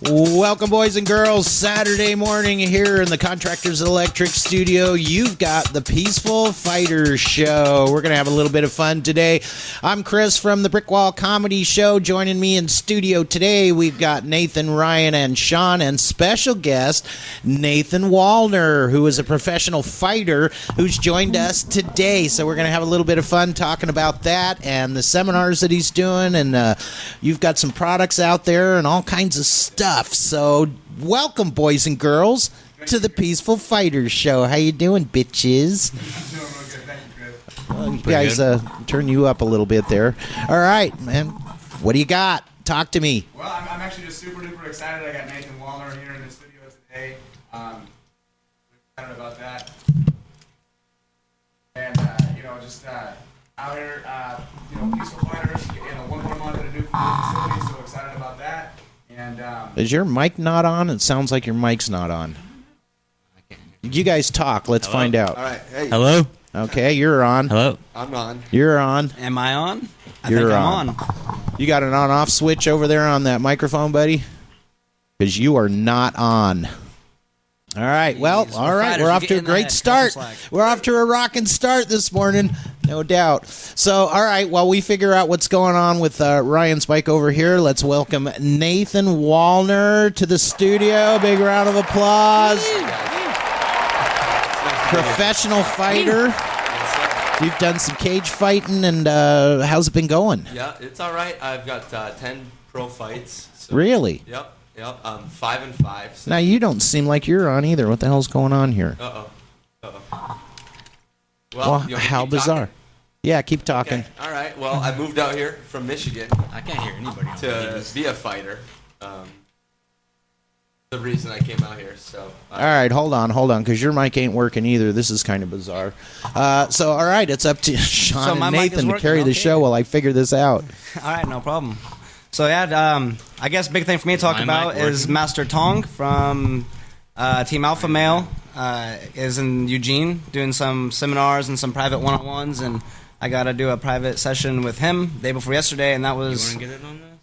Welcome, boys and girls. Saturday morning here in the Contractors Electric Studio. You've got the Peaceful Fighters Show. We're going to have a little bit of fun today. I'm Chris from the Brick Wall Comedy Show. Joining me in studio today, we've got Nathan, Ryan, and Sean, and special guest Nathan Wallner, who is a professional fighter who's joined us today. So we're going to have a little bit of fun talking about that and the seminars that he's doing. And you've got some products out there and all kinds of stuff. So welcome, boys and girls, to the Peaceful Fighters Show. How you doing, bitches? Well, you guys turn you up a little bit there. All right, man. What do you got? Talk to me. Well, I'm actually just super duper excited. I got Nathan Wallner here in the studio today. Excited about that. And just out here, Peaceful Fighters. One more month at a new facility. So excited about that. And is your mic not on? It sounds like your mic's not on. You guys talk. Let's find out. All right. Hey. Hello? Okay, you're on. Hello? I'm on. You're on. Am I on? I You're think I'm on. You got an on-off switch over there on that microphone, buddy? Because you are not on. All right. Well, all right. We're off to a great start. We're off to a rocking start this morning, no doubt. So, all right. While we figure out what's going on with Ryan's mic over here, let's welcome Nathan Wallner to the studio. Big round of applause. Professional fighter. You've done some cage fighting, and how's it been going? Yeah, it's all right. I've got 10 pro fights. So, Really? Yep. 5-5. So. Now, you don't seem like you're on either. What the hell's going on here? Well, how bizarre. Talking? Yeah, keep talking. Okay. All right. Well, I moved out here from Michigan. I can't hear anybody. To be a fighter. The reason I came out here. So. All right, hold on, because your mic ain't working either. This is kind of bizarre. So, all right, it's up to Sean and Nathan to carry the show while I figure this out. All right, no problem. So, yeah, I guess big thing for me to talk about is Master Tong from Team Alpha Male. Is in Eugene doing some seminars and some private one-on-ones, and I got to do a private session with him the day before yesterday, and that was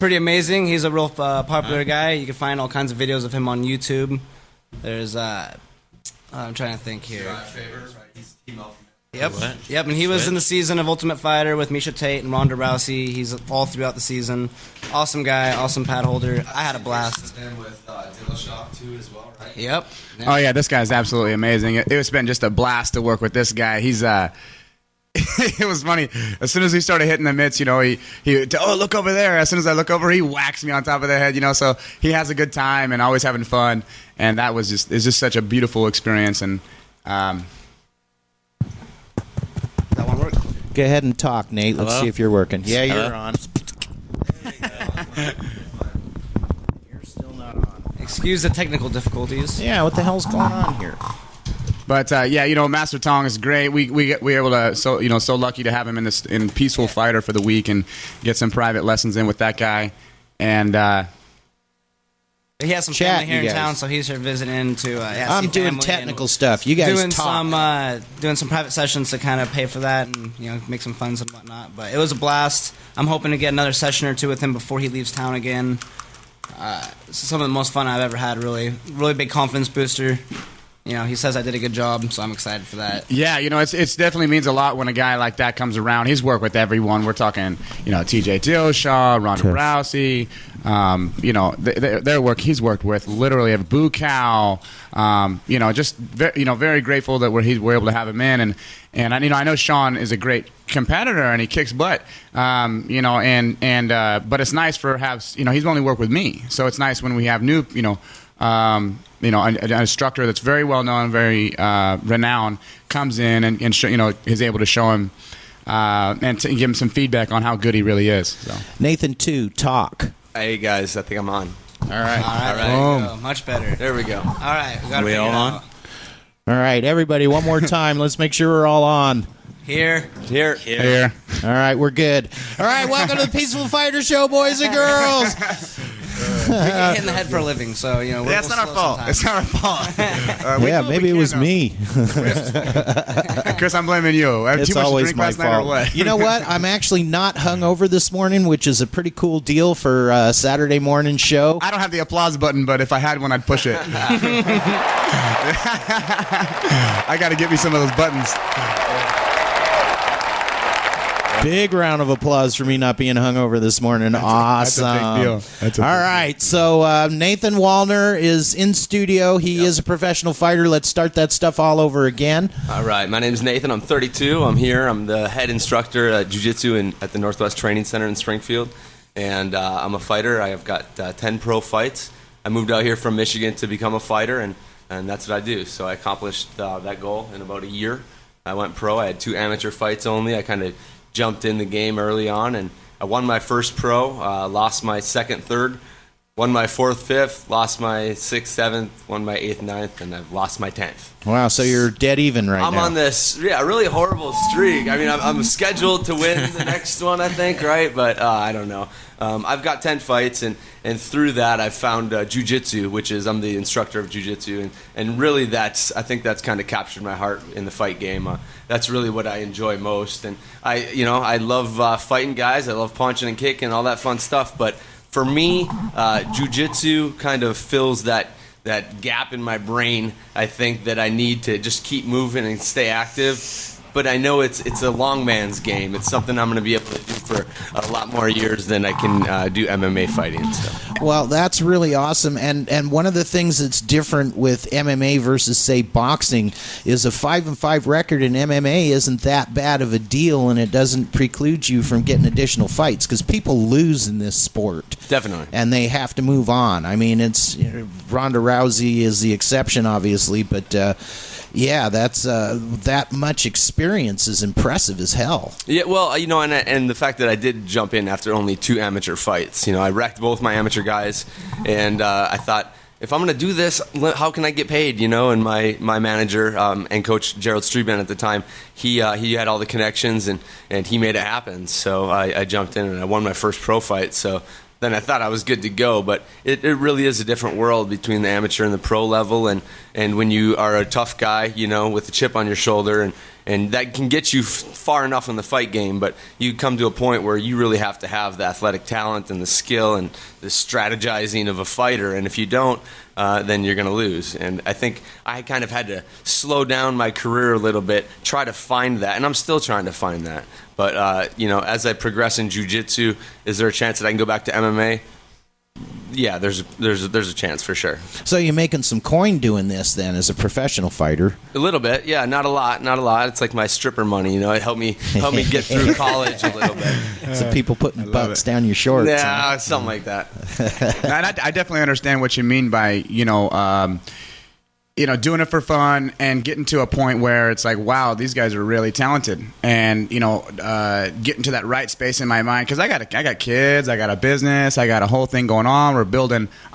pretty amazing. He's a real popular guy. You can find all kinds of videos of him on YouTube. There's, I'm trying to think here. He's Team Alpha. Yep, and he was in the season of Ultimate Fighter with Miesha Tate and Ronda Rousey. He's all throughout the season. Awesome guy, awesome pad holder. I had a blast. And with Dillashaw too as well, right? Yep. Oh yeah, this guy's absolutely amazing. It's been just a blast to work with this guy. He's it was funny. As soon as we started hitting the mitts, he look over there. As soon as I look over, he whacks me on top of the head. So he has a good time and always having fun. And that was it's just such a beautiful experience. And that one worked. Go ahead and talk, Nate. Let's see if you're working. Yeah, you're on. You're still not on. Excuse the technical difficulties. Yeah, what the hell's going on here? But Master Tong is great. We were able to so lucky to have him in Peaceful Fighter for the week and get some private lessons in with that guy. And he has some family here in town, so he's here visiting to. I'm doing technical stuff. You guys doing talk. Doing some private sessions to kind of pay for that and make some funds and whatnot. But it was a blast. I'm hoping to get another session or two with him before he leaves town again. Some of the most fun I've ever had. Really big confidence booster. He says I did a good job, so I'm excited for that. Yeah, it's definitely means a lot when a guy like that comes around. He's worked with everyone. We're talking, TJ Dillashaw, Ronda Rousey. Their work he's worked with literally every Bukaw. Just very grateful that we're able to have him in, and I know Sean is a great competitor and he kicks butt. But it's nice he's only worked with me, so it's nice when we have new an instructor that's very well known, very renowned, comes in and is able to show him and to give him some feedback on how good he really is. So. Nathan, talk. Hey guys, I think I'm on. All right. There we go. Much better. There we go. All right, we got we all on. All right, everybody, one more time. Let's make sure we're all on. Here. All right, we're good. All right, welcome to the Peaceful Fighter Show, boys and girls. We get hit in the head for a living, so that's not our fault. It's not our fault. Maybe it was me. Chris, I'm blaming you. I have It's too much to always drink my last night or fault. what? You know what? I'm actually not hungover this morning, which is a pretty cool deal for a Saturday morning show. I don't have the applause button, but if I had one, I'd push it. I got to get me some of those buttons. Big round of applause for me not being hungover this morning. Awesome. That's a big deal. That's a All big right. So Nathan Wallner is in studio. He is a professional fighter. Let's start that stuff all over again. All right, my name is Nathan. I'm 32. I'm here. I'm the head instructor at Jiu-Jitsu at the Northwest Training Center in Springfield. And I'm a fighter. I have got 10 pro fights. I moved out here from Michigan to become a fighter, and that's what I do. So I accomplished that goal in about a year. I went pro. I had 2 amateur fights only. I kind of jumped in the game early on, and I won my first pro, lost my second, third, won my 4th, 5th, lost my 6th, 7th, won my 8th, 9th, and I've lost my 10th. Wow, so you're dead even right now. I'm on this, really horrible streak. I mean, I'm scheduled to win the next one, I think, right? But I don't know. I've got 10 fights, and through that, I've found Jiu-Jitsu, which is I'm the instructor of Jiu-Jitsu, and really I think that's kind of captured my heart in the fight game. That's really what I enjoy most, and I love fighting guys. I love punching and kicking and all that fun stuff. But for me, Jiu-Jitsu kind of fills that gap in my brain, I think, that I need to just keep moving and stay active. But I know it's a long man's game. It's something I'm going to be able to do for a lot more years than I can do MMA fighting and stuff. Well, that's really awesome. And one of the things that's different with MMA versus, say, boxing is a 5-5 record in MMA isn't that bad of a deal, and it doesn't preclude you from getting additional fights because people lose in this sport. Definitely. And they have to move on. I mean, Ronda Rousey is the exception, obviously, but yeah, that's that much experience is impressive as hell. Yeah, well, and the fact that I did jump in after only 2 amateur fights. I wrecked both my amateur guys, and I thought, if I'm going to do this, how can I get paid? And my manager and coach Gerald Streetman at the time, he had all the connections, and he made it happen. So I jumped in and I won my first pro fight. So then I thought I was good to go, but it really is a different world between the amateur and the pro level, and when you are a tough guy, with a chip on your shoulder, and that can get you far enough in the fight game, but you come to a point where you really have to have the athletic talent and the skill and the strategizing of a fighter, and if you don't, then you're going to lose. And I think I kind of had to slow down my career a little bit, try to find that, and I'm still trying to find that. But, as I progress in jiu-jitsu, is there a chance that I can go back to MMA? Yeah, there's a chance for sure. So you're making some coin doing this then as a professional fighter? A little bit, yeah, not a lot. It's like my stripper money, it helped me get through college a little bit. So people putting bucks down your shorts. Yeah, something like that. And I definitely understand what you mean by doing it for fun and getting to a point where it's like, wow, these guys are really talented, and getting to that right space in my mind, because I got kids, I got a business, I got a whole thing going on. I'm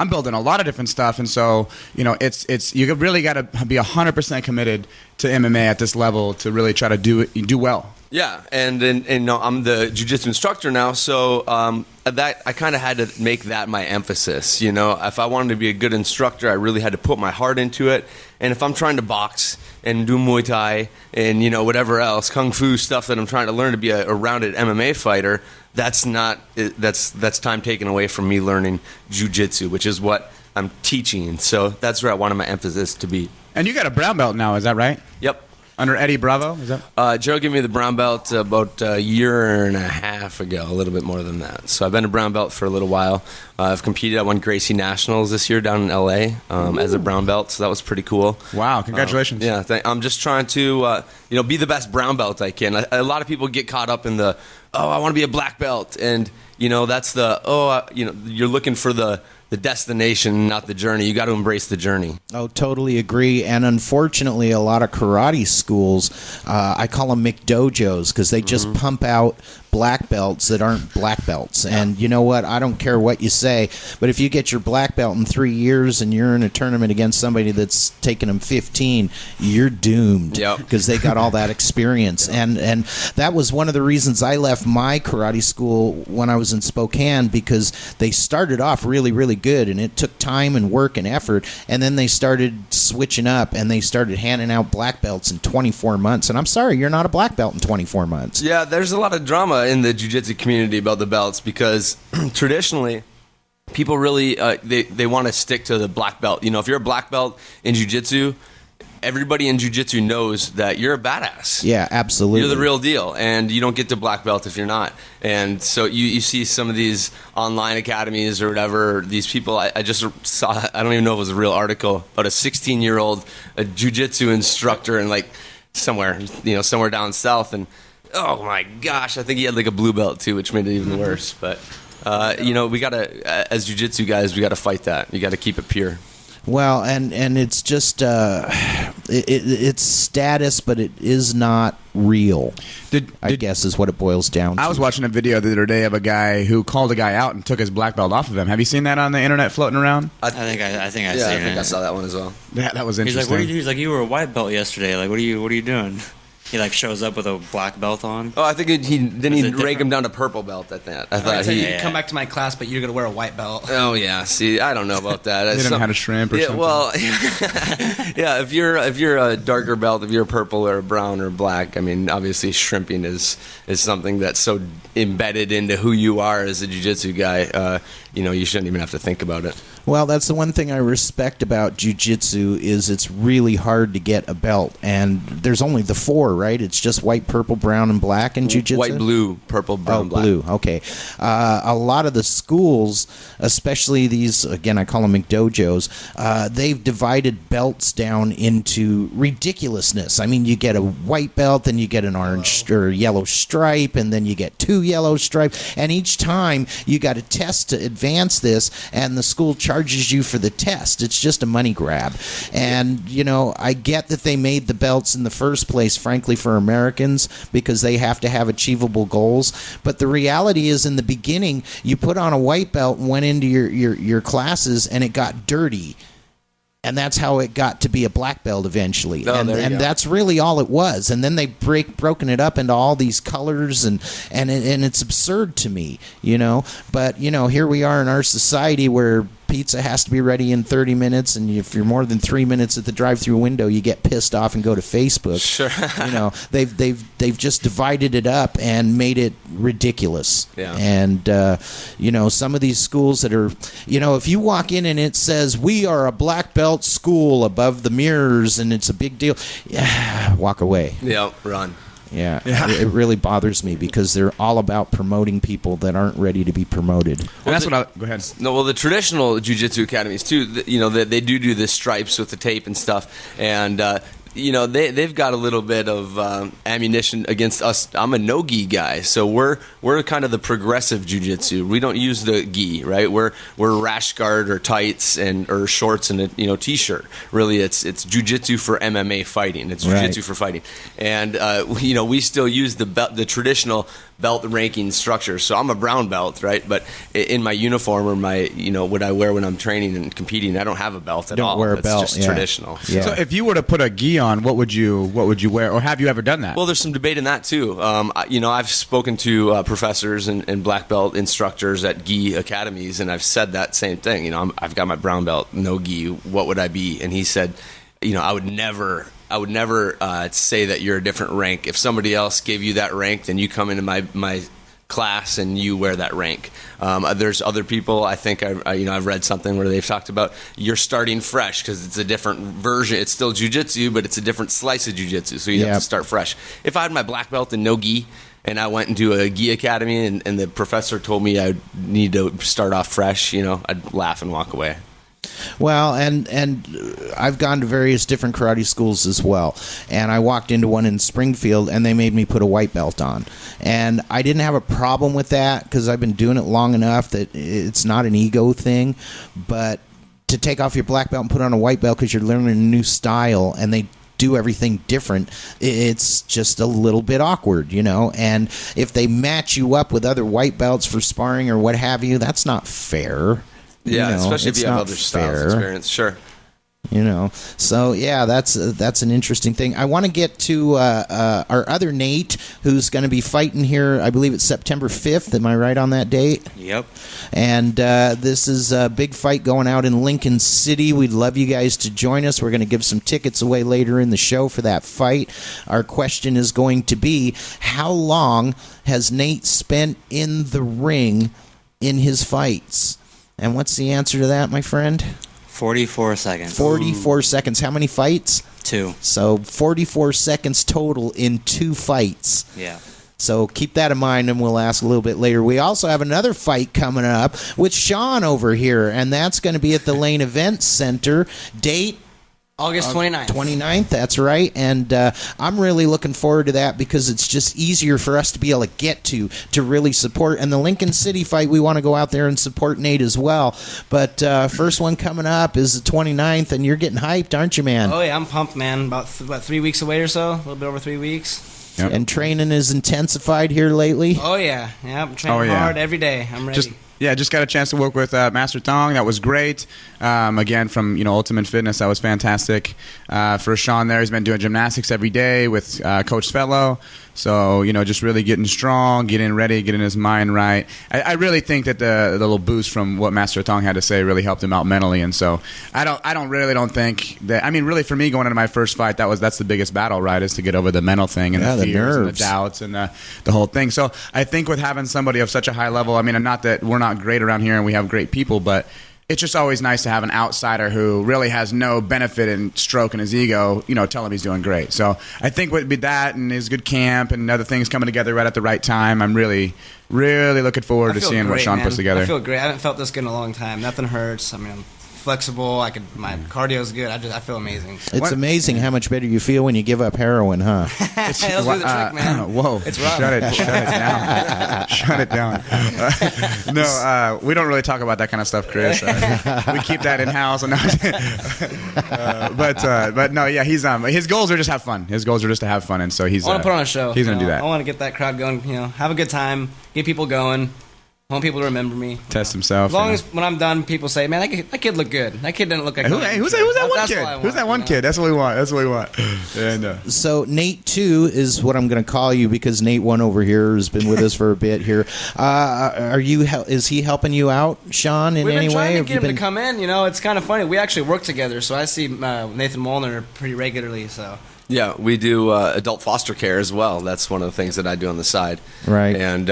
building a lot of different stuff, and so it's you really got to be 100% committed to MMA at this level to really try to do well. Yeah, and I'm the jiu-jitsu instructor now, so that I kind of had to make that my emphasis. If I wanted to be a good instructor, I really had to put my heart into it. And if I'm trying to box and do Muay Thai and whatever else, Kung Fu stuff that I'm trying to learn to be a rounded MMA fighter, that's time taken away from me learning jiu-jitsu, which is what I'm teaching. So that's where I wanted my emphasis to be. And you got a brown belt now, is that right? Yep. Under Eddie Bravo, is that? Gerald gave me the brown belt about a year and a half ago, a little bit more than that. So I've been a brown belt for a little while. I've competed. I won Gracie Nationals this year down in L.A. As a brown belt, so that was pretty cool. Wow, congratulations. I'm just trying to be the best brown belt I can. A lot of people get caught up in I want to be a black belt, and that's you're looking for the destination, not the journey. You got to embrace the journey. Oh, totally agree. And unfortunately, a lot of karate schools, I call them McDojos, because they just pump out black belts that aren't black belts. And you know what? I don't care what you say, but if you get your black belt in 3 years and you're in a tournament against somebody that's taken them 15, you're doomed because they got all that experience. And that was one of the reasons I left my karate school when I was in Spokane, because they started off really, really good, and it took time and work and effort, and then they started switching up and they started handing out black belts in 24 months. And I'm sorry, you're not a black belt in 24 months. Yeah, there's a lot of drama in the jiu-jitsu community about the belts because traditionally people really they want to stick to the black belt. You know, if you're a black belt in jiu-jitsu, everybody in jiu-jitsu knows that you're a badass. Yeah, absolutely. You're the real deal, and you don't get to black belt if you're not. And so you see some of these online academies or whatever, these people, I just saw, I don't even know if it was a real article, but a 16-year-old a jiu-jitsu instructor in like somewhere down south, and oh my gosh, I think he had like a blue belt too, which made it even worse. But we gotta, as jiu-jitsu guys, we gotta fight that. You gotta keep it pure. Well, and it's just it's status, but it is not real. I guess is what it boils down to. I was watching a video the other day of a guy who called a guy out and took his black belt off of him. Have you seen that on the internet floating around? I think I saw that one as well. Yeah, that was interesting. He's like, what are you, he's like, you were a white belt yesterday. Like, what are you doing? He like shows up with a black belt on. Oh, I think he rank him down to purple belt. I thought you can come back to my class, but you're gonna wear a white belt. Oh yeah, see, I don't know about that. They didn't know how to shrimp or something. Well, yeah. If you're a darker belt, if you're purple or brown or black, I mean, obviously shrimping is something that's so embedded into who you are as a jiu-jitsu guy. You shouldn't even have to think about it. Well, that's the one thing I respect about jiu-jitsu is it's really hard to get a belt, and there's only the 4, right? It's just white, purple, brown, and black in jiu-jitsu? White, blue, purple, brown, black. Blue, okay. A lot of the schools, especially these, again, I call them McDojos, they've divided belts down into ridiculousness. I mean, you get a white belt, then you get an orange or yellow stripe, and then you get 2 yellow stripes, and each time you got a test to advance this, and the school charges you for the test. It's just a money grab. And, I get that they made the belts in the first place, frankly, for Americans, because they have to have achievable goals. But the reality is, in the beginning, you put on a white belt and went into your classes, and it got dirty. And that's how it got to be a black belt eventually. Oh, and that's really all it was. And then they've broken it up into all these colors, and it's absurd to me, But, here we are in our society where pizza has to be ready in 30 minutes, and if you're more than 3 minutes at the drive-through window, you get pissed off and go to Facebook. Sure. They've just divided it up and made it ridiculous. Yeah. And some of these schools that are, if you walk in and it says we are a black belt school above the mirrors and it's a big deal, walk away. Yeah, run. Yeah, it really bothers me because they're all about promoting people that aren't ready to be promoted. And that's go ahead. No, well, the traditional jiu-jitsu academies too, they do the stripes with the tape and stuff, and they've got a little bit of ammunition against us. I'm a no-gi guy, so we're kind of the progressive jiu-jitsu. We don't use the gi, right? We're rash guard or tights or shorts and a t-shirt. Really, it's jiu-jitsu for MMA fighting. It's jiu-jitsu for fighting, and we still use the traditional belt ranking structure. So I'm a brown belt, right? But in my uniform or my what I wear when I'm training and competing, I don't have a belt at all. Don't wear a belt. It's just traditional. Yeah. So if you were to put a gi on, what would you wear, or have you ever done that? Well, there's some debate in that too. I've spoken to professors and black belt instructors at gi academies, and I've said that same thing. I've got my brown belt, no gi. What would I be? And he said, I would never say that you're a different rank. If somebody else gave you that rank, then you come into my class and you wear that rank. There's other people. I think I've read something where they've talked about you're starting fresh because it's a different version. It's still jiu-jitsu, but it's a different slice of jiu-jitsu. So you have to start fresh. If I had my black belt and no gi, and I went into a gi academy, and the professor told me I need to start off fresh, I'd laugh and walk away. Well, and I've gone to various different karate schools as well. And I walked into one in Springfield, and they made me put a white belt on. And I didn't have a problem with that because I've been doing it long enough that it's not an ego thing. But to take off your black belt and put on a white belt because you're learning a new style, and they do everything different, it's just a little bit awkward, you know. And if they match you up with other white belts for sparring or what have you, that's not fair. Yeah, you know, especially if you have not other styles fair. experience. Sure. You know, so yeah, that's an interesting thing. I want to get to our other Nate, who's going to be fighting here. I believe it's September 5th. Am I right on that date? Yep. And this is a big fight going out in Lincoln City. We'd love you guys to join us. We're going to give some tickets away later in the show for that fight. Our question is going to be, how long has Nate spent in the ring in his fights? And what's the answer to that, my friend? 44 seconds. 44 seconds. How many fights? 2. So 44 seconds total in 2 fights. Yeah. So keep that in mind, and we'll ask a little bit later. We also have another fight coming up with Sean over here, and that's going to be at the Lane Event Center. Date? August 29th. 29th, that's right. And I'm really looking forward to that because it's just easier for us to be able to get to really support. And the Lincoln City fight, we want to go out there and support Nate as well. But first one coming up is the 29th, and you're getting hyped, aren't you, man? Oh, yeah, I'm pumped, man. About 3 weeks away or so, a little bit over 3 weeks. Yep. And training is intensified here lately? Oh, yeah. Yeah, I'm training hard every day. I'm ready. Just got a chance to work with Master Tong. That was great. Again, from Ultimate Fitness, that was fantastic. For Sean there, he's been doing gymnastics every day with Coach Fellow. So, just really getting strong, getting ready, getting his mind right. I really think that the little boost from what Master Tong had to say really helped him out mentally. And so I don't think that, really for me going into my first fight, that's the biggest battle, right, is to get over the mental thing and the fears and the doubts and the whole thing. So I think with having somebody of such a high level, not that we're not great around here and we have great people, but it's just always nice to have an outsider who really has no benefit in stroking his ego, tell him he's doing great. So I think with that and his good camp and other things coming together right at the right time, I'm really, really looking forward to seeing what Sean puts together. I feel great. I haven't felt this good in a long time. Nothing hurts. I'm flexible. My cardio's good. I feel amazing. It's amazing how much better you feel when you give up heroin, huh? It'll do the trick, man. Whoa. It's rough. Shut it down. No, we don't really talk about that kind of stuff, Chris. We keep that in-house. But no, yeah, he's his goals are just have fun. His goals are just to have fun, and so he's I want to put on a show. He's going to do that. I want to get that crowd going, have a good time, get people going. I want people to remember me. Test himself. As long as when I'm done, people say, "Man, that kid looked good. That kid didn't look like." Who's that one kid? Who's that one kid? That's what we want. And, So Nate 2 is what I'm going to call you because Nate 1 over here has been with us for a bit here. Is he helping you out, Sean, in any way? We've been trying to get him to come in. It's kind of funny. We actually work together, so I see Nathan Wallner pretty regularly. So. Yeah, we do adult foster care as well. That's one of the things that I do on the side. Right. And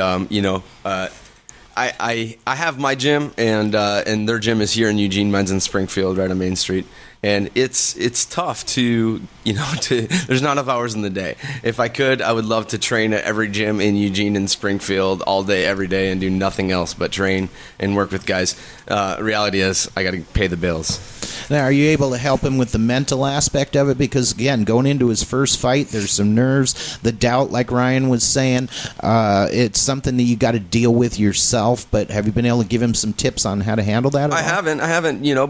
I have my gym, and their gym is here in Eugene, Men's in Springfield, right on Main Street. And it's tough to there's not enough hours in the day. If I could, I would love to train at every gym in Eugene and Springfield all day, every day, and do nothing else but train and work with guys. Reality is, I got to pay the bills. Now, are you able to help him with the mental aspect of it? Because, again, going into his first fight, there's some nerves, the doubt, like Ryan was saying. It's something that you got to deal with yourself, but have you been able to give him some tips on how to handle that? I haven't,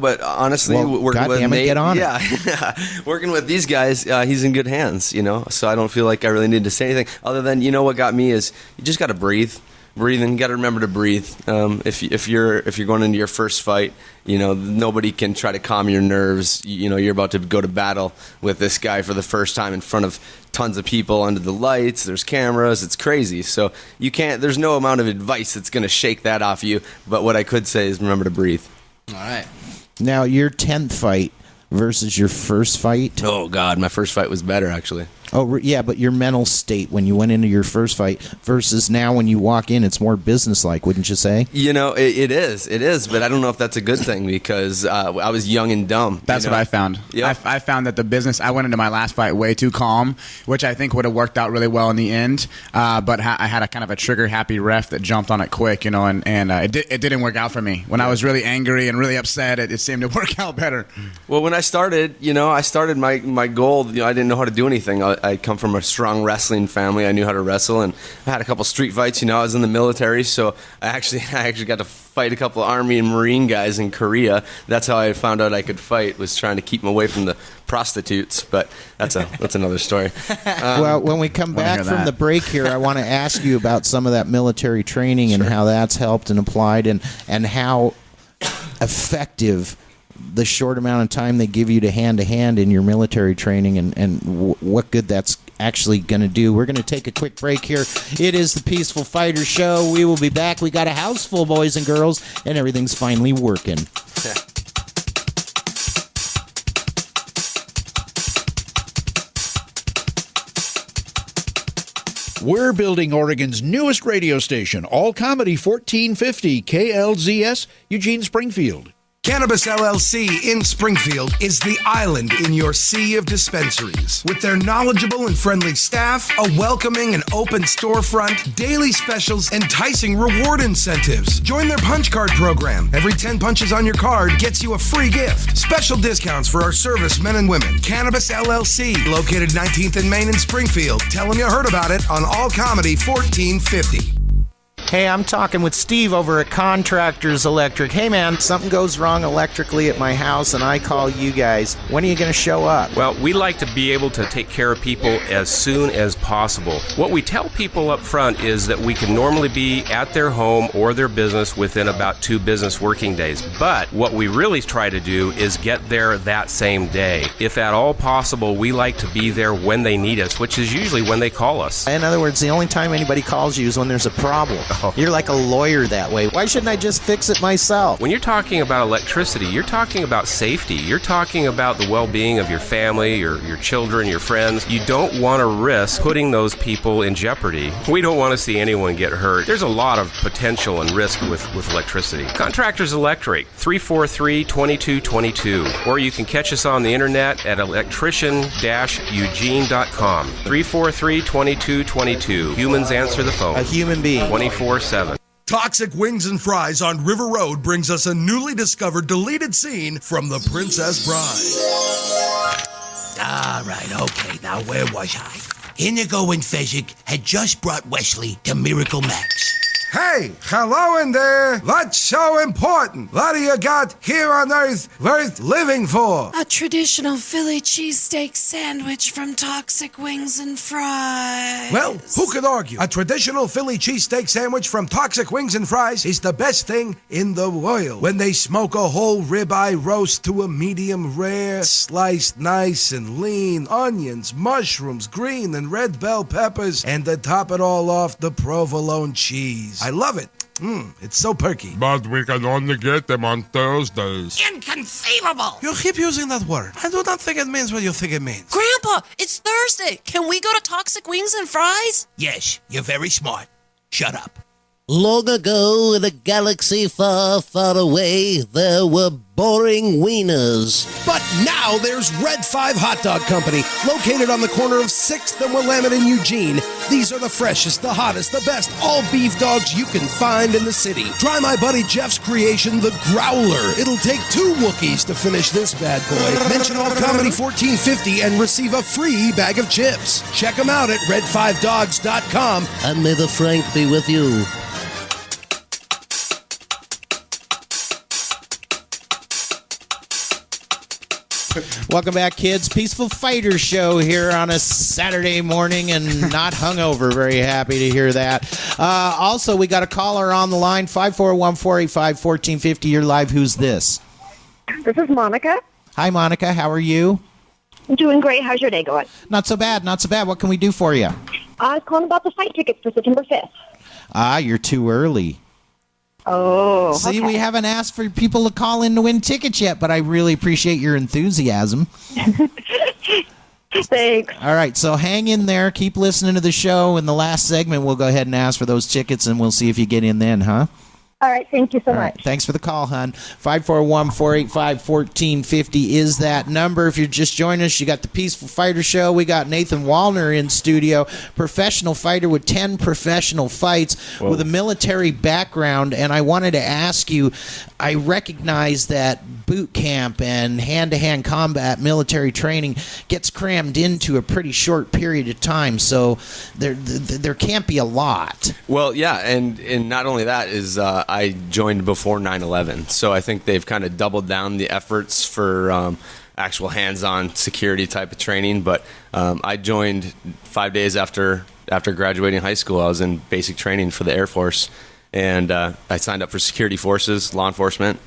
but honestly, working with Nate, get on it. Working with these guys, he's in good hands, so I don't feel like I really need to say anything other than, what got me is you just got to breathe. Breathing, you got to remember to breathe. If you're going into your first fight, nobody can try to calm your nerves. You're about to go to battle with this guy for the first time in front of tons of people under the lights. There's cameras. It's crazy. So you can't. There's no amount of advice that's going to shake that off you. But what I could say is remember to breathe. All right. Now your 10th fight versus your first fight. Oh God, my first fight was better actually. Oh, yeah, but your mental state when you went into your first fight versus now when you walk in, it's more businesslike, wouldn't you say? It is, but I don't know if that's a good thing because I was young and dumb. That's what I found. Yep. I found that I went into my last fight way too calm, which I think would have worked out really well in the end. But I had a kind of a trigger-happy ref that jumped on it quick, and it didn't work out for me. When I was really angry and really upset, it seemed to work out better. Well, when I started, my goal, I didn't know how to do anything I come from a strong wrestling family. I knew how to wrestle, and I had a couple street fights. I was in the military, so I actually got to fight a couple of Army and Marine guys in Korea. That's how I found out I could fight, was trying to keep them away from the prostitutes. But that's another story. Well, when we come back from the break here, I want to ask you about some of that military training and how that's helped and applied, and how effective the short amount of time they give you to hand in your military training, and what good that's actually going to do. We're going to take a quick break here. It is the Peaceful Fighter Show. We will be back. We got a house full, boys and girls, and everything's finally working. We're building Oregon's newest radio station, All Comedy 1450 KLZS, Eugene, Springfield. Cannabis LLC in Springfield is the island in your sea of dispensaries. With their knowledgeable and friendly staff, a welcoming and open storefront, daily specials, enticing reward incentives. Join their punch card program. Every 10 punches on your card gets you a free gift. Special discounts for our servicemen and women. Cannabis LLC, located 19th and Main in Springfield. Tell them you heard about it on All Comedy 1450. Hey, I'm talking with Steve over at Contractors Electric. Hey, man, something goes wrong electrically at my house, and I call you guys. When are you going to show up? Well, we like to be able to take care of people as soon as possible. What we tell people up front is that we can normally be at their home or their business within about 2 business working days. But what we really try to do is get there that same day. If at all possible, we like to be there when they need us, which is usually when they call us. In other words, the only time anybody calls you is when there's a problem. You're like a lawyer that way. Why shouldn't I just fix it myself? When you're talking about electricity, you're talking about safety. You're talking about the well-being of your family, your children, your friends. You don't want to risk putting those people in jeopardy. We don't want to see anyone get hurt. There's a lot of potential and risk with electricity. Contractors Electric, 343-2222. Or you can catch us on the internet at electrician-eugene.com. 343-2222. Humans answer the phone. A human being. 24/7. Toxic Wings and Fries on River Road brings us a newly discovered deleted scene from The Princess Bride. All right, okay, now where was I? Inigo and Fezzik had just brought Wesley to Miracle Max. Hey, hello in there. What's so important? What do you got here on Earth worth living for? A traditional Philly cheesesteak sandwich from Toxic Wings and Fries. Well, who could argue? A traditional Philly cheesesteak sandwich from Toxic Wings and Fries is the best thing in the world. When they smoke a whole ribeye roast to a medium rare, sliced nice and lean, onions, mushrooms, green and red bell peppers, and to top it all off, the provolone cheese. I love it. It's so perky. But we can only get them on Thursdays. Inconceivable! You keep using that word. I do not think it means what you think it means. Grandpa, it's Thursday. Can we go to Toxic Wings and Fries? Yes, you're very smart. Shut up. Long ago, in a galaxy far, far away, there were boring wieners. But now there's Red 5 Hot Dog Company, located on the corner of 6th and Willamette in Eugene. These are the freshest, the hottest, the best all-beef dogs you can find in the city. Try my buddy Jeff's creation, the Growler. It'll take 2 Wookiees to finish this bad boy. Mention All Comedy 1450 and receive a free bag of chips. Check them out at red5dogs.com. And may the Frank be with you. Welcome back, kids. Peaceful Fighter Show here on a Saturday morning and not hungover. Very happy to hear that. Also, we got a caller on the line, 541-485-1450. You're live. Who's this? This is Monica. Hi, Monica. How are you? I'm doing great. How's your day going? Not so bad. Not so bad. What can we do for you? I was calling about the fight tickets for September 5th. You're too early. Oh, See, okay. we haven't asked for people to call in to win tickets yet, but I really appreciate your enthusiasm. Thanks. All right, so hang in there. Keep listening to the show. In the last segment, we'll go ahead and ask for those tickets, and we'll see if you get in then, huh? All right, thank you so much. Right, thanks for the call, hon. 541-485-1450 is that number. If you're just joining us, you got the Peaceful Fighter Show. We got Nathan Wallner in studio, professional fighter with 10 professional fights. Whoa. With a military background. And I wanted to ask you, I recognize that boot camp and hand-to-hand combat military training gets crammed into a pretty short period of time, so there can't be a lot. Well, yeah, and not only that is I joined before 9/11, so I think they've kind of doubled down the efforts for actual hands-on security type of training. But I joined 5 days after graduating high school. I was in basic training for the Air Force, and I signed up for security forces, law enforcement.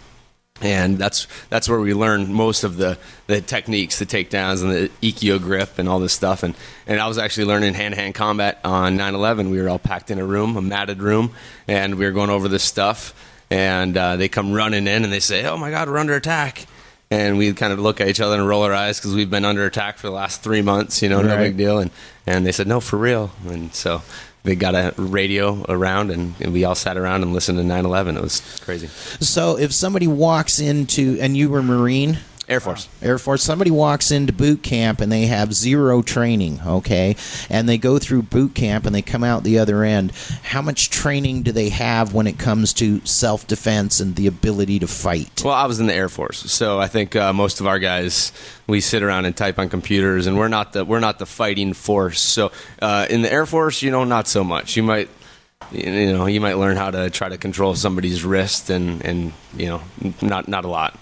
And that's where we learned most of the techniques, the takedowns, and the Ikkyo grip and all this stuff. And I was actually learning hand-to-hand combat on 9/11. We were all packed in a room, a matted room, and we were going over this stuff. And they come running in, and they say, "Oh, my God, we're under attack." And we kind of look at each other and roll our eyes because we've been under attack for the last 3 months, no big deal. And they said, "No, for real." And so they got a radio around, and we all sat around and listened to 9/11. It was crazy. So if somebody walks into, and you were Marine? Air Force. Air Force. Somebody walks into boot camp and they have zero training, okay? And they go through boot camp and they come out the other end. How much training do they have when it comes to self-defense and the ability to fight? Well, I was in the Air Force, so I think most of our guys, we sit around and type on computers, and we're not the fighting force. So in the Air Force, not so much. You might learn how to try to control somebody's wrist, and not a lot.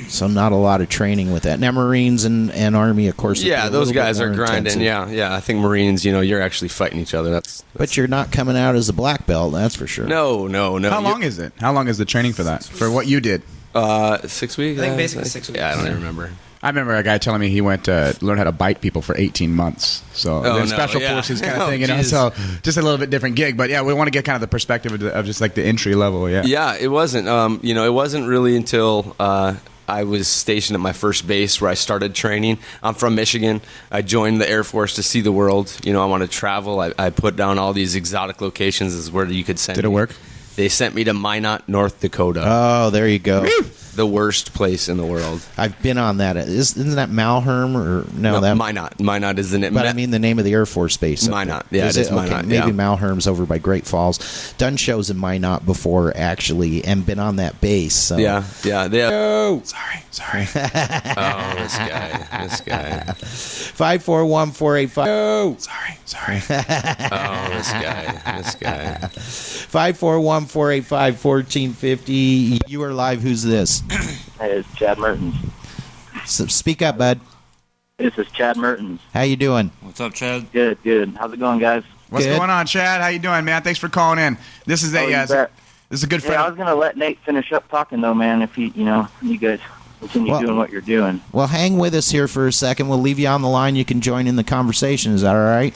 So not a lot of training with that. Now Marines and Army, of course. Yeah, those guys are grinding. Intensive. Yeah. I think Marines, you're actually fighting each other. But you're not coming out as a black belt, that's for sure. No. How long is it? How long is the training for that? For what you did? 6 weeks. I think basically 6 weeks. Yeah, I don't even remember. I remember a guy telling me he went to learn how to bite people for 18 months. So special forces kind of thing, So just a little bit different gig. But yeah, we want to get kind of the perspective of just like the entry level. Yeah. Yeah, it wasn't. It wasn't really until I was stationed at my first base where I started training. I'm from Michigan. I joined the Air Force to see the world. I want to travel. I put down all these exotic locations as where you could send me. Did it work? They sent me to Minot, North Dakota. Oh, there you go. The worst place in the world. I've been on that. Isn't that Malherm or no? That Minot. Minot is the name. But I mean the name of the Air Force base. Minot. Yeah, it is Minot. Okay, maybe Malherm's over by Great Falls. Done shows in Minot before actually, and been on that base. So. Yeah. Oh, sorry. Oh, this guy. 541-485. Oh, sorry. Oh, this guy. 541-485-1450. You are live. Who's this? Hey, it's Chad Mertens. So speak up, bud. This is Chad Mertens. How you doing? What's up, Chad? Good. How's it going, guys? What's going on, Chad? How you doing, man? Thanks for calling in. This is this is a good friend. Yeah, I was gonna let Nate finish up talking though, man. If you guys continue doing what you're doing. Well, hang with us here for a second. We'll leave you on the line. You can join in the conversation. Is that all right?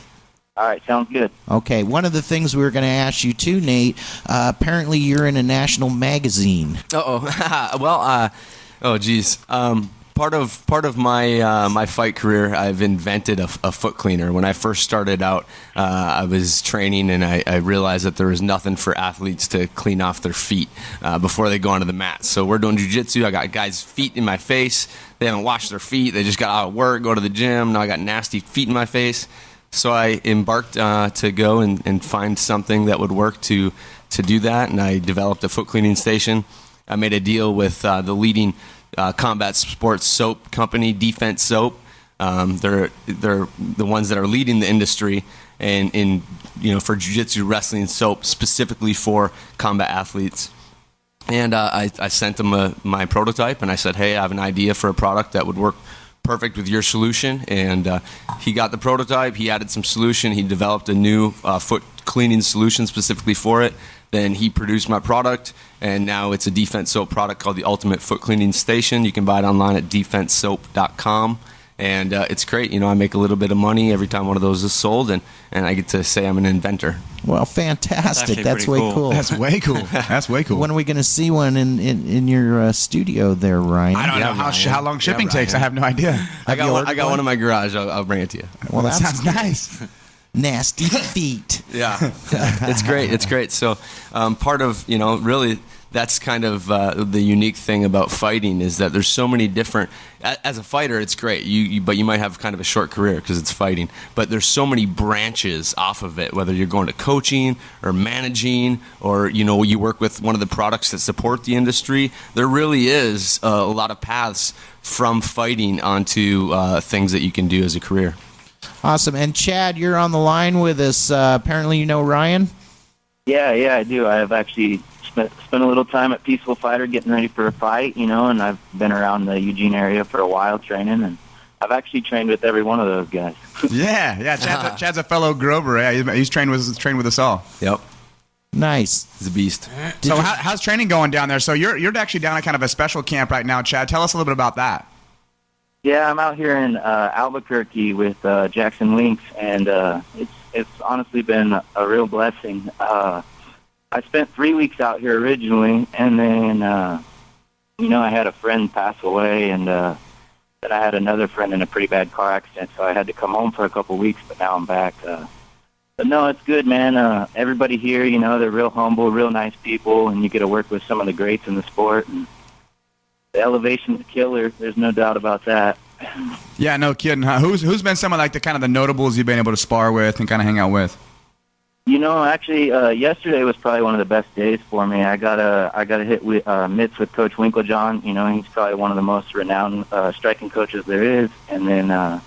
All right, sounds good. Okay, one of the things we were going to ask you too, Nate, apparently you're in a national magazine. Oh, geez. Part of my fight career, I've invented a foot cleaner. When I first started out, I was training, and I realized that there was nothing for athletes to clean off their feet before they go onto the mat. So we're doing jiu-jitsu. I got guys' feet in my face. They haven't washed their feet. They just got out of work, go to the gym. Now I got nasty feet in my face. So I embarked to go and find something that would work to do that, and I developed a foot cleaning station. I made a deal with the leading combat sports soap company, Defense Soap. They're the ones that are leading the industry and for jiu-jitsu, wrestling soap specifically for combat athletes. And I sent them my prototype, and I said, hey, I have an idea for a product that would work perfect with your solution. And he got the prototype, he added some solution, he developed a new foot cleaning solution specifically for it. Then he produced my product, and now it's a Defense Soap product called the Ultimate Foot Cleaning Station. You can buy it online at defensesoap.com. And it's great. I make a little bit of money every time one of those is sold, and I get to say I'm an inventor. Well, fantastic. That's way cool. That's way cool. That's way cool. When are we going to see one in your studio there, Ryan? I don't know how long shipping takes. I have no idea. I got one in my garage. I'll bring it to you. Well, that sounds nice. Nasty feet. Yeah. It's great. So part of, really that's kind of the unique thing about fighting is that there's so many different. As a fighter, it's great. But you might have kind of a short career because it's fighting. But there's so many branches off of it. Whether you're going to coaching or managing, or you work with one of the products that support the industry. There really is a lot of paths from fighting onto things that you can do as a career. Awesome. And Chad, you're on the line with us. Apparently, you know Ryan. Yeah, I do. I have actually spent a little time at Peaceful Fighter getting ready for a fight, and I've been around the Eugene area for a while training, and I've actually trained with every one of those guys. Yeah. Chad's a fellow Grover. Yeah, he's trained with us all. Yep. Nice. He's a beast. So how's training going down there? So you're actually down at kind of a special camp right now, Chad. Tell us a little bit about that. Yeah, I'm out here in Albuquerque with Jackson Links, and it's honestly been a real blessing. I spent 3 weeks out here originally, and then I had a friend pass away, and then I had another friend in a pretty bad car accident, so I had to come home for a couple of weeks, but now I'm back. But no, it's good, man. Everybody here, they're real humble, real nice people, and you get to work with some of the greats in the sport. And the elevation's killer. There's no doubt about that. Yeah, no kidding. Huh? Who's been some of like the kind of the notables you've been able to spar with and kind of hang out with? Actually, yesterday was probably one of the best days for me. I got a hit with mitts with Coach Winklejohn. He's probably one of the most renowned striking coaches there is. And then I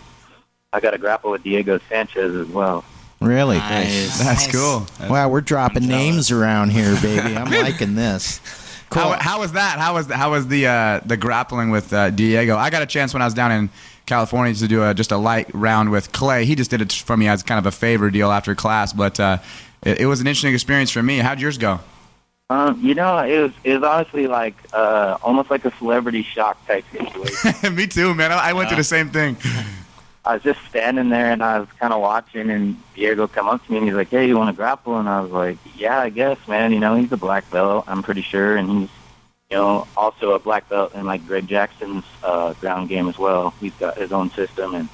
got a grapple with Diego Sanchez as well. Really? Nice. That's cool. Wow, we're dropping names around here, baby. I'm liking this. Cool. How was that? How was the grappling with Diego? I got a chance when I was down in California to do just a light round with Clay. He just did it for me as kind of a favor deal after class, but it was an interesting experience for me. How'd yours go? It was honestly like almost like a celebrity shock type situation. Me too, man. I went through the same thing. I was just standing there, and I was kind of watching, and Diego come up to me, and he's like, "Hey, you want to grapple?" And I was like, "Yeah, I guess, man. He's a black belt, I'm pretty sure, and he's, also a black belt in, like, Greg Jackson's ground game as well. He's got his own system, and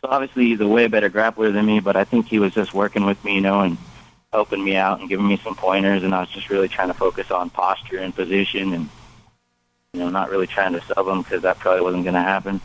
so obviously he's a way better grappler than me, but I think he was just working with me, and helping me out and giving me some pointers, and I was just really trying to focus on posture and position and, not really trying to sub him because that probably wasn't going to happen.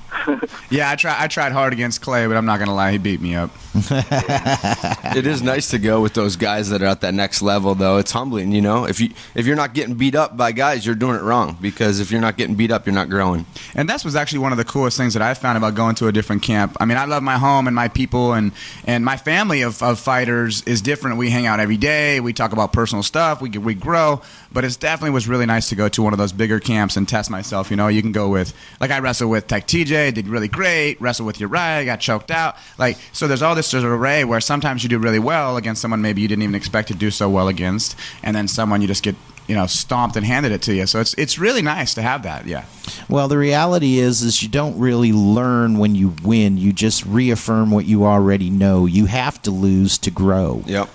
Yeah, I tried hard against Clay, but I'm not going to lie, he beat me up. It is nice to go with those guys that are at that next level, though. It's humbling, If you're not getting beat up by guys, you're doing it wrong. Because if you're not getting beat up, you're not growing. And that was actually one of the coolest things that I found about going to a different camp. I mean, I love my home and my people, and my family of fighters is different. We hang out every day. We talk about personal stuff. We grow. But it definitely was really nice to go to one of those bigger camps and test myself. You can go with, like, I wrestled with Tech TJ, did really great. Wrestled with Uriah, got choked out. So there's all this sort of array where sometimes you do really well against someone maybe you didn't even expect to do so well against, and then someone you just get stomped and handed it to you. So it's really nice to have that. Yeah. Well, the reality is you don't really learn when you win. You just reaffirm what you already know. You have to lose to grow. Yep.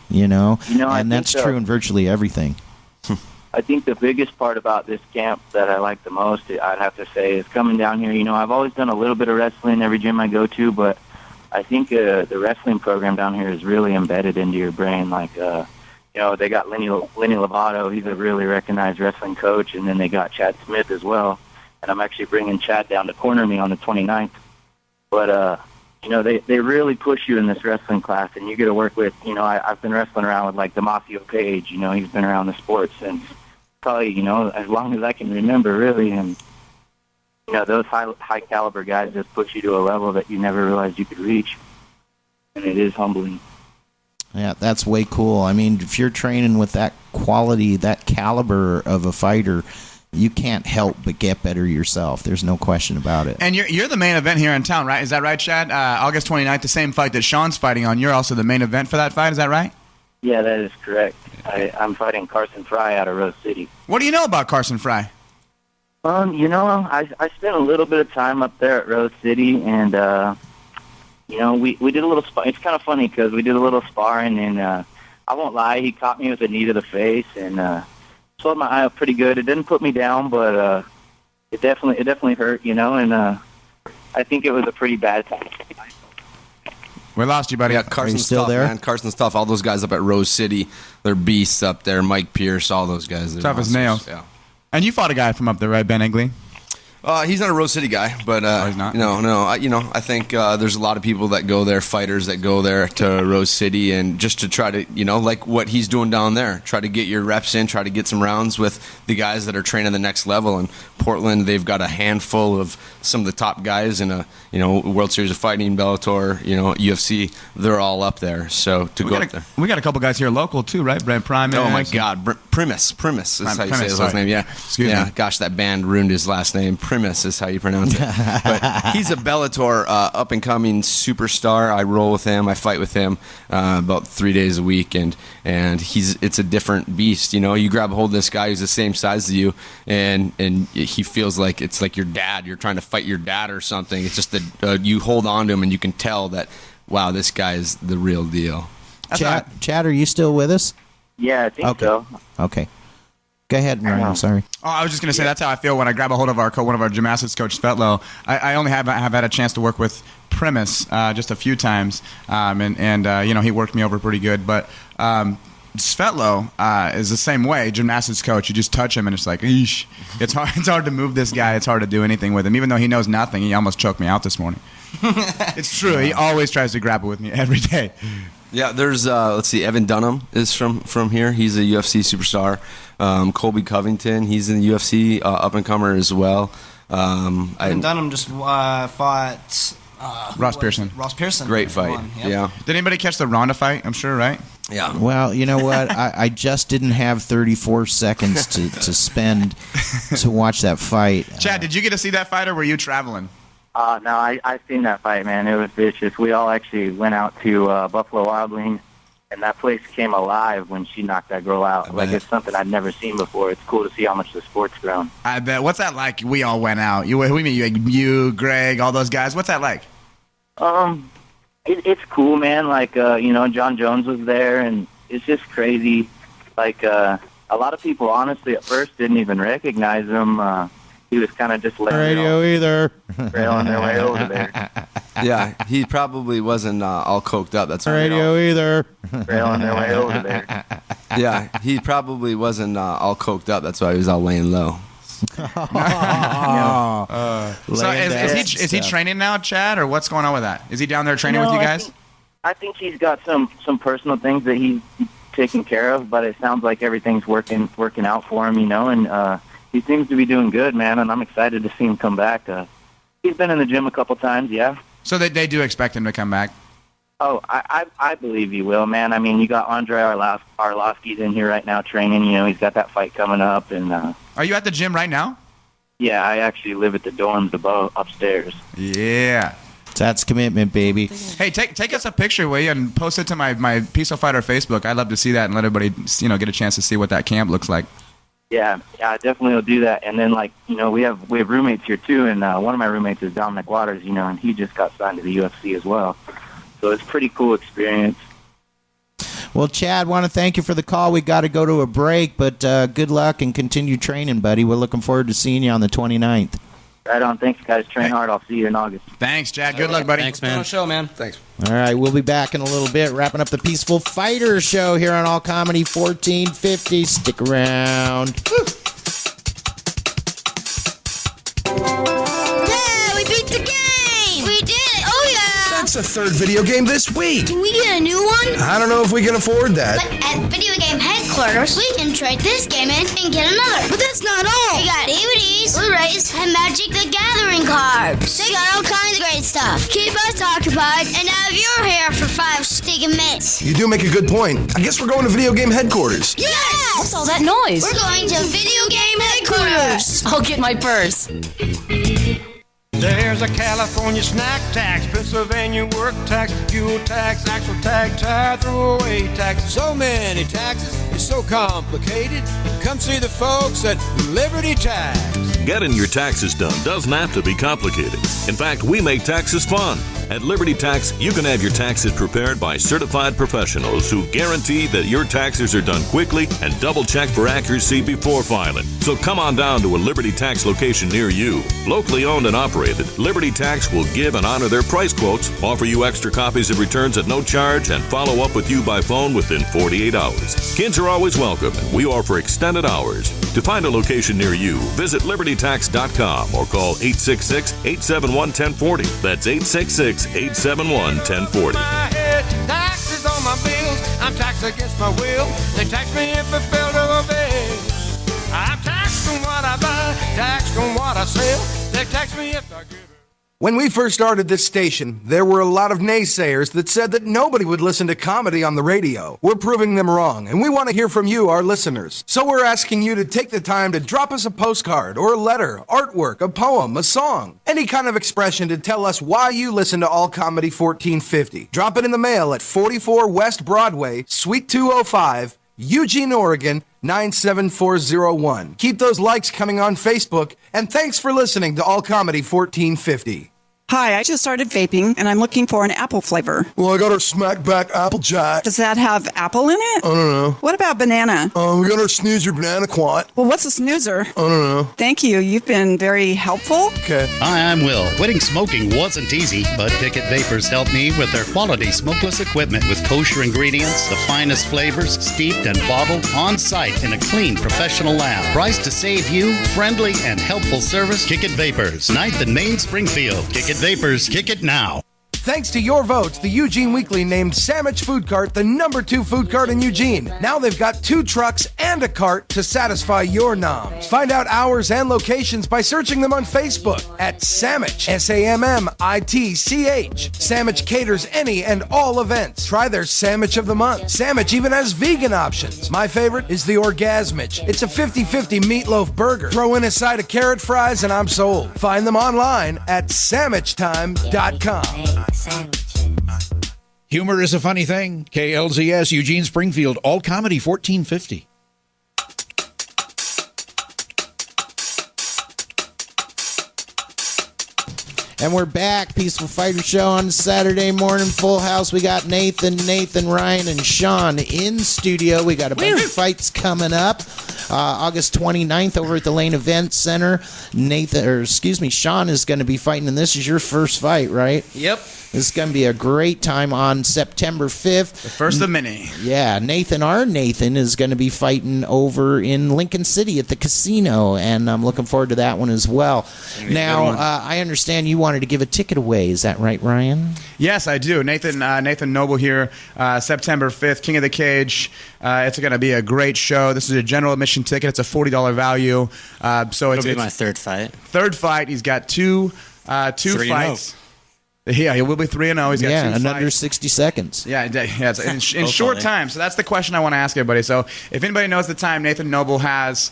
Yeah. And that's true in virtually everything. I think the biggest part about this camp that I like the most, I'd have to say, is coming down here. I've always done a little bit of wrestling every gym I go to, but I think the wrestling program down here is really embedded into your brain. Like, they got Lenny Lovato. He's a really recognized wrestling coach, and then they got Chad Smith as well. And I'm actually bringing Chad down to corner me on the 29th. But, they really push you in this wrestling class, and you get to work with, I've been wrestling around with, like, Demasio Page. He's been around the sport since probably, as long as I can remember, really. And, those high caliber guys just push you to a level that you never realized you could reach. And it is humbling. Yeah, that's way cool. I mean, if you're training with that quality, that caliber of a fighter, you can't help but get better yourself. There's no question about it. And you're the main event here in town, right? Is that right, Chad? August 29th, the same fight that Sean's fighting on. You're also the main event for that fight. Is that right? Yeah, that is correct. I'm fighting Carson Fry out of Rose City. What do you know about Carson Fry? I spent a little bit of time up there at Rose City, and we did a little. It's kind of funny because we did a little sparring, and I won't lie, he caught me with a knee to the face, and swelled my eye up pretty good. It didn't put me down, but it definitely hurt, and I think it was a pretty bad time. We lost you, buddy. Yeah, Carson's still tough, there? man. Carson's tough. All those guys up at Rose City, they're beasts up there. Mike Pierce, all those guys. They're Tough as monsters. nails. Yeah. And you fought a guy from up there, right, Ben Egley? He's not a Rose City guy, but he's not? No. I think there's a lot of people that go there, fighters that go there to Rose City, and just to try to, like what he's doing down there, try to get your reps in, try to get some rounds with the guys that are training the next level. In Portland, they've got a handful of some of the top guys in a World Series of Fighting, Bellator, UFC. They're all up there. So to go up there, we got a couple guys here local too, right? Brad Primus. Oh my God, Primus is how you say his last name. Yeah, Excuse me. Gosh, that band ruined his last name. Primus is how you pronounce it. But he's a Bellator up and coming superstar. I roll with him. I fight with him about 3 days a week, and it's a different beast. You grab a hold of this guy who's the same size as you, and he feels like it's like your dad. You're trying to fight your dad or something. It's just that you hold on to him, and you can tell that, wow, this guy is the real deal. Chad, are you still with us? Yeah, I think so. Okay. Go ahead, Ryan. I'm sorry. Oh, I was just going to say that's how I feel when I grab a hold of one of our gymnastics coach, Svetlo. I only have had a chance to work with Primus just a few times, and he worked me over pretty good. But Svetlo is the same way. Gymnastics coach, you just touch him and it's like, eesh. It's hard to move this guy. It's hard to do anything with him, even though he knows nothing. He almost choked me out this morning. It's true. He always tries to grapple with me every day. Yeah, there's let's see, Evan Dunham is from here. He's a UFC superstar. Colby Covington, he's in the UFC, up and comer as well. Evan Dunham just fought Ross Pearson. Ross Pearson. Great fight. Yep. Yeah. Did anybody catch the Ronda fight? I'm sure, right? Yeah. Well, you know what? I just didn't have 34 seconds to spend to watch that fight. Chad, did you get to see that fight, or were you traveling? No, I seen that fight, man. It was vicious. We all actually went out to Buffalo Wild Wings, and that place came alive when she knocked that girl out. Like, it's something I'd never seen before. It's cool to see how much the sport's grown. I bet. What's that like? We all went out. You, Greg, all those guys. What's that like? It's cool, man. Like, Jon Jones was there, and it's just crazy. Like, a lot of people, honestly, at first didn't even recognize him. He was kind of just radio either. Trailing their way over there. Yeah, he probably wasn't all coked up. That's radio either. Trailing their way over there. Yeah, he probably wasn't all coked up. That's why he was all laying low. So is he training now, Chad, or what's going on with that? Is he down there training with you guys? I think he's got some personal things that he's taking care of, but it sounds like everything's working out for him, and he seems to be doing good, man, and I'm excited to see him come back. He's been in the gym a couple times, yeah. So they do expect him to come back? Oh, I believe he will, man. I mean, you got Andre Arlovsky's in here right now training. He's got that fight coming up. And are you at the gym right now? Yeah, I actually live at the dorms upstairs. Yeah. That's commitment, baby. Hey, take us a picture, will you, and post it to my Peaceful Fighter Facebook. I'd love to see that and let everybody get a chance to see what that camp looks like. Yeah, I definitely will do that. And then, we have roommates here too, and one of my roommates is Dominic Waters, and he just got signed to the UFC as well. So it's a pretty cool experience. Well, Chad, want to thank you for the call. We got to go to a break, but good luck and continue training, buddy. We're looking forward to seeing you on the 29th. Right on. Thanks, guys. Train hard. I'll see you in August. Thanks, Chad. Good luck, buddy. Thanks, man. Good show, man. Thanks. All right, we'll be back in a little bit, wrapping up the Peaceful Fighter Show here on All Comedy 1450. Stick around. Yeah, we beat the game! We did it! Oh, yeah! That's the third video game this week. Can we get a new one? I don't know if we can afford that. But at video game headquarters, we can trade this game in and get another. But that's not all. We got DVDs, Blu-rays, and Magic the Gathering cards. They got all kinds of great stuff. Keep us occupied and have your hair for 5 stinking minutes. You do make a good point. I guess we're going to video game headquarters. Yes! What's all that noise? We're going to video game headquarters. I'll get my purse. There's a California snack tax, Pennsylvania work tax, fuel tax, actual tax, tire throwaway tax. So many taxes, it's so complicated. Come see the folks at Liberty Tax. Getting your taxes done doesn't have to be complicated. In fact, we make taxes fun. At Liberty Tax, you can have your taxes prepared by certified professionals who guarantee that your taxes are done quickly and double-check for accuracy before filing. So come on down to a Liberty Tax location near you. Locally owned and operated, Liberty Tax will give and honor their price quotes, offer you extra copies of returns at no charge, and follow up with you by phone within 48 hours. Kids are always welcome, and we offer extended hours. To find a location near you, visit libertytax.com or call 866-871-1040. That's 866-871-1040. Taxes on my bills, I'm taxed against my will. They tax me if I fail to obey. I'm taxed on what I buy, taxed on what I sell. They tax me if I give it. When we first started this station, there were a lot of naysayers that said that nobody would listen to comedy on the radio. We're proving them wrong, and we want to hear from you, our listeners. So we're asking you to take the time to drop us a postcard or a letter, artwork, a poem, a song, any kind of expression to tell us why you listen to All Comedy 1450. Drop it in the mail at 44 West Broadway, Suite 205, Eugene, Oregon, 97401. Keep those likes coming on Facebook, and thanks for listening to All Comedy 1450. Hi, I just started vaping, and I'm looking for an apple flavor. Well, I got our Smackback Apple Jack. Does that have apple in it? I don't know. What about banana? We got our Snoozer Banana Quat. Well, what's a snoozer? I don't know. Thank you. You've been very helpful. Okay. Hi, I'm Will. Quitting smoking wasn't easy, but Picket Vapors helped me with their quality smokeless equipment with kosher ingredients, the finest flavors, steeped and bottled on-site in a clean, professional lab. Priced to save you, friendly and helpful service, Picket Vapors. 9th and Main, Springfield. Picket Vapors, kick it now. Thanks to your votes, the Eugene Weekly named Sandwich Food Cart the #2 food cart in Eugene. Now they've got 2 trucks and a cart to satisfy your noms. Find out hours and locations by searching them on Facebook at Sandwich, SAMMITCH. Sandwich caters any and all events. Try their Sandwich of the Month. Sandwich even has vegan options. My favorite is the Orgasmich. It's a 50-50 meatloaf burger. Throw in a side of carrot fries and I'm sold. Find them online at sandwichtime.com. Humor is a funny thing. KLZS, Eugene, Springfield, All Comedy 1450. And we're back. Peaceful Fighter Show on Saturday morning. Full house. We got Nathan, Ryan, and Sean in studio. We got a bunch of fights coming up. August 29th over at the Lane Event Center. Sean is going to be fighting, and this is your first fight, right? Yep. This is going to be a great time on September 5th. The first of many. Yeah, Nathan is going to be fighting over in Lincoln City at the casino, and I'm looking forward to that one as well. Now, I understand you wanted to give a ticket away. Is that right, Ryan? Yes, I do. Nathan Noble here, September 5th, King of the Cage. It's going to be a great show. This is a general admission ticket. It's a $40 value. So It'll be my third fight. Third fight. He's got two fights. Yeah, he will be 3-0. He's got 2 fights. in under 60 seconds. Yeah, it's in short time. So that's the question I want to ask everybody. So if anybody knows the time, Nathan Noble has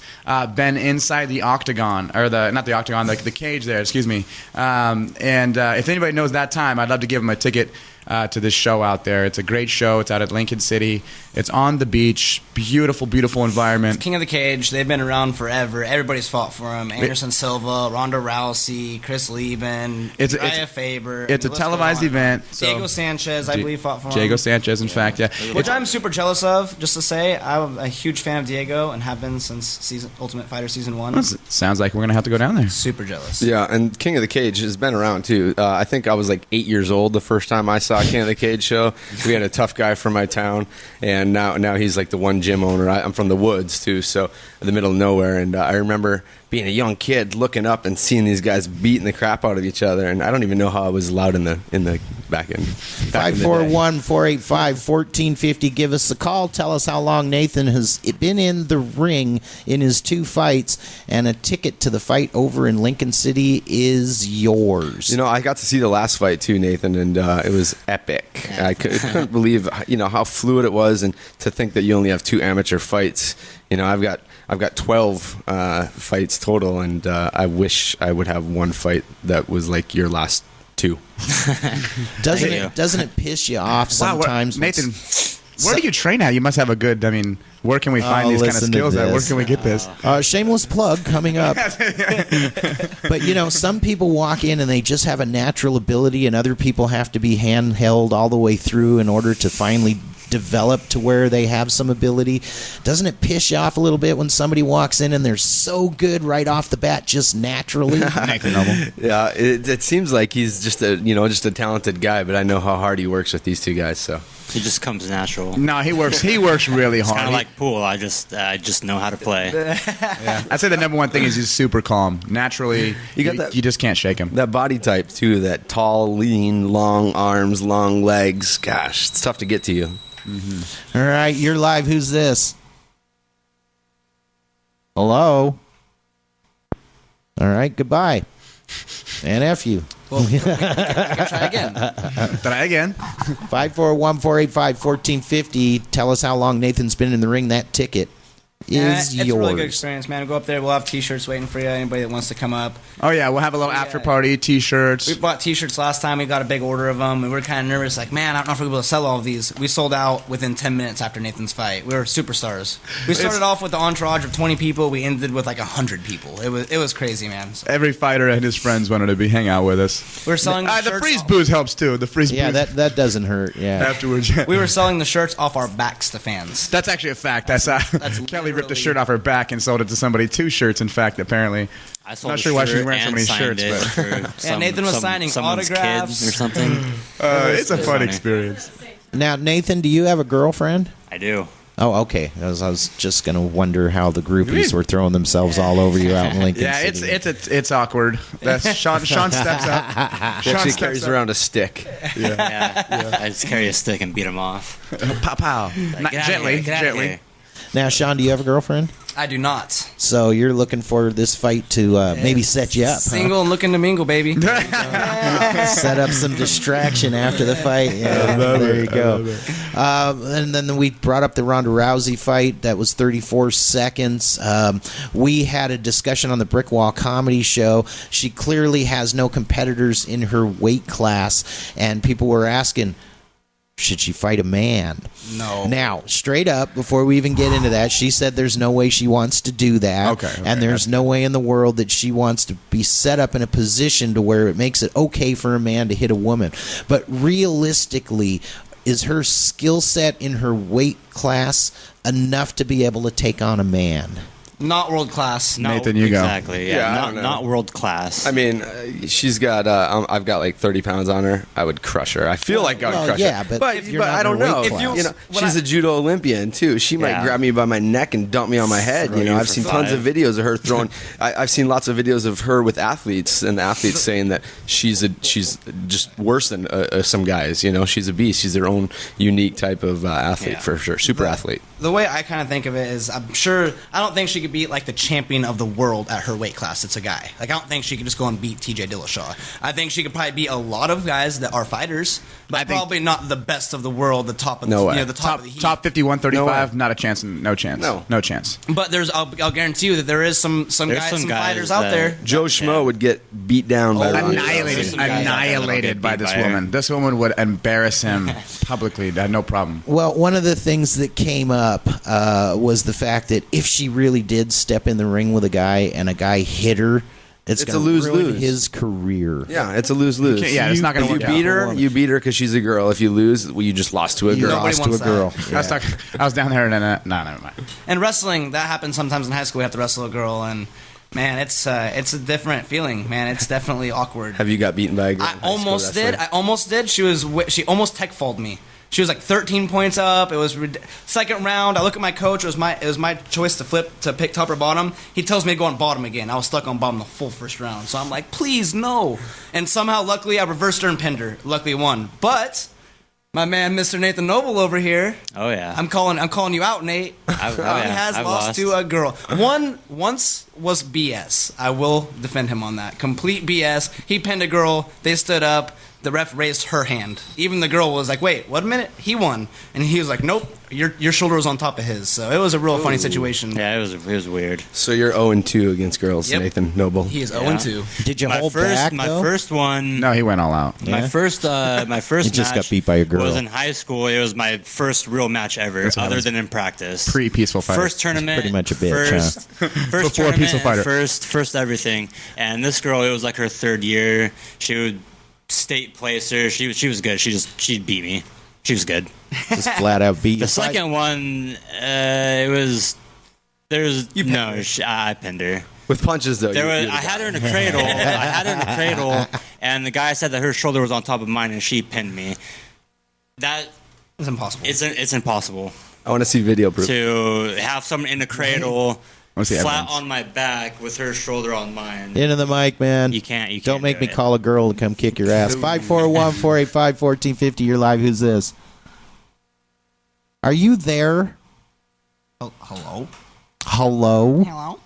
been inside the octagon, or not the octagon, the cage there, excuse me. If anybody knows that time, I'd love to give him a ticket to this show out there. It's a great show. It's out at Lincoln City. It's on the beach. Beautiful, beautiful environment. King of the Cage. They've been around forever. Everybody's fought for him. Anderson Silva, Ronda Rousey, Chris Lieben, Uriah Faber. It's a televised event. Diego Sanchez, I believe, fought for him. Diego Sanchez, in fact, yeah. Which I'm super jealous of, just to say. I'm a huge fan of Diego and have been since Ultimate Fighter Season 1. Sounds like we're going to have to go down there. Super jealous. Yeah, and King of the Cage has been around, too. I think I was like 8 years old the first time I saw King of the Cage show. We had a tough guy from my town, and now he's like the one gym owner. I'm from the woods too, so in the middle of nowhere. And I remember being a young kid looking up and seeing these guys beating the crap out of each other, and I don't even know how I was allowed in the back in 541-485-1450. Give us a call. Tell us how long Nathan has been in the ring in his 2 fights, and a ticket to the fight over in Lincoln City is yours. You know, I got to see the last fight too, Nathan, and it was epic. I couldn't believe how fluid it was, and to think that you only have 2 amateur fights. I've got 12 fights total, and I wish I would have 1 fight that was like your last 2. Doesn't it piss you off sometimes? Nathan, Where do you train at? You must have a good. I mean, where can we find these kind of skills at? Where can we get this? Shameless plug coming up. But some people walk in and they just have a natural ability, and other people have to be handheld all the way through in order to finally develop to where they have some ability. Doesn't it piss you off a little bit when somebody walks in and they're so good right off the bat, just naturally? Yeah, it seems like he's just a talented guy, but I know how hard he works with these two guys. So he just comes natural. No, he works really hard. It's kind of like pool. I just know how to play. Yeah. I'd say the number one thing is he's super calm. Naturally, you just can't shake him. That body type too, that tall, lean, long arms, long legs. Gosh, it's tough to get to you. Mm-hmm. All right, you're live. Who's this? Hello? All right, goodbye. And F you. Well, try again. Try again. 541-485-1450. Tell us how long Nathan's been in the ring. That ticket is yours. It's a really good experience, man. We'll go up there. We'll have T-shirts waiting for you. Anybody that wants to come up. Oh, yeah. We'll have a little after party, T-shirts. We bought T-shirts last time. We got a big order of them. And we were kind of nervous. Like, man, I don't know if we're able to sell all of these. We sold out within 10 minutes after Nathan's fight. We were superstars. We started off with the entourage of 20 people. We ended with like 100 people. It was crazy, man. So. Every fighter and his friends wanted to hang out with us. We were selling the freeze booze helps, too. The freeze booze. Yeah, that doesn't hurt. Yeah. Afterwards. We were selling the shirts off our backs to fans. That's actually a fact. That's Kelly ripped a shirt off her back and sold it to somebody. 2 shirts, in fact, apparently. I sold Not sure why she's wearing so many shirts. But Nathan was signing autographs or something. It's a fun experience. Now, Nathan, do you have a girlfriend? I do. Oh, okay. I was just going to wonder how the groupies were throwing themselves all over you out in Lincoln City. Yeah, it's awkward. That's Sean steps up. He actually carries around a stick. Yeah. I just carry a stick and beat him off. Pow pow. Gently. Now, Sean, do you have a girlfriend? I do not. So you're looking for this fight to maybe set you up. Single and looking to mingle, baby. Set up some distraction after the fight. Yeah, there you go. And then we brought up the Ronda Rousey fight. That was 34 seconds. We had a discussion on the Brick Wall Comedy Show. She clearly has no competitors in her weight class, and people were asking, should she fight a man? No. Now, straight up, before we even get into that, she said there's no way she wants to do that. Okay. And there's no way in the world that she wants to be set up in a position to where it makes it okay for a man to hit a woman. But realistically, is her skill set in her weight class enough to be able to take on a man? Not world class. Nathan, you go. Exactly. Yeah, not world class. I mean, she's got. I've got like 30 pounds on her. I would crush her. I feel like I would crush her. But I don't know. She's a judo Olympian too. She might grab me by my neck and dump me on my head. I've seen tons of videos of her throwing. I've seen lots of videos of her with athletes, and the athletes saying that she's just worse than some guys. She's a beast. She's her own unique type of athlete for sure. Super athlete. The way I kind of think of it is, I don't think she could beat like the champion of the world at her weight class. It's a guy. Like, I don't think she could just go and beat TJ Dillashaw. I think she could probably beat a lot of guys that are fighters, but probably not the best of the world, the top of the top of the heat. Top 50, 135, not a chance. No chance. No chance. But I'll guarantee you that there is some guys fighters out there. Joe Schmo would get beat down by annihilated by this woman. This woman would embarrass him publicly. I had no problem. Well, one of the things that came up was the fact that if she really did step in the ring with a guy and a guy hit her, it's going to ruin his career. Yeah, it's a lose-lose. It's not going to work out. You beat her because she's a girl. If you lose, you just lost to a girl. Lost to a girl. Yeah. I was down there and never mind. And wrestling, that happens sometimes in high school. We have to wrestle a girl, and man, it's a different feeling. Man, it's definitely awkward. Have you got beaten by a girl? I almost did. She almost tech-falled me. She was like 13 points up. It was second round. I look at my coach. It was my choice to pick top or bottom. He tells me to go on bottom again. I was stuck on bottom the full first round. So I'm like, please, no. And somehow, luckily, I reversed her and pinned her. Luckily, won. But my man, Mr. Nathan Noble over here. Oh yeah. I'm calling you out, Nate. He has lost to a girl. Once was BS. I will defend him on that. Complete BS. He pinned a girl. They stood up. The ref raised her hand. Even the girl was like, wait, what a minute? He won. And he was like, nope, your shoulder was on top of his. So it was a real funny situation. Yeah, it was weird. So you're 0-2 against girls, Yep. Nathan Noble. He is 0-2. Did you My hold first, back, my though? first one. No, he went all out. Yeah? My first You just match got beat by a girl. was in high school. It was my first real match ever, That's what other happens. than in practice. Pre-peaceful fighter. First tournament, pretty much a bitch, first Before tournament, peaceful fighter. first everything. And this girl, it was like her third year. She would state placer. She was good. She beat me. She was good. Just flat out beat you. The second one, I pinned her. With punches, though. I had her in a cradle. And the guy said that her shoulder was on top of mine, and she pinned me. That is impossible. It's impossible I want to see video proof. to have someone in a cradle, What's the flat evidence? on my back with her shoulder on mine. Into the mic, man. You can't Don't make do me it. call a girl to come kick your ass. 541-485-1450. You're live. Who's this? Are you there? Hello? Hello? Hello?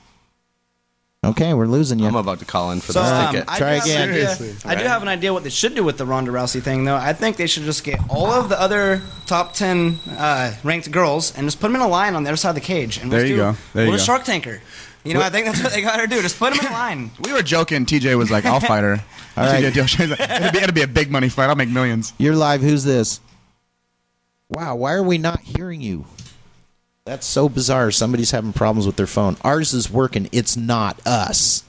Okay, we're losing you. I'm about to call in for So, this ticket. Try again. I do have an idea what they should do with the Ronda Rousey thing, though. I think they should just get all of the other top 10 ranked girls and just put them in a line on the other side of the cage. And There you go. There you we'll go. Shark Tanker. You know, I think that's what they got to do. Just put them in a line. We were joking. TJ was like, I'll fight her. All right. TJ Dillshaw's like, it'll be a big money fight. I'll make millions. You're live. Who's this? Wow, why are we not hearing you? That's so bizarre. Somebody's having problems with their phone. Ours is working. It's not us.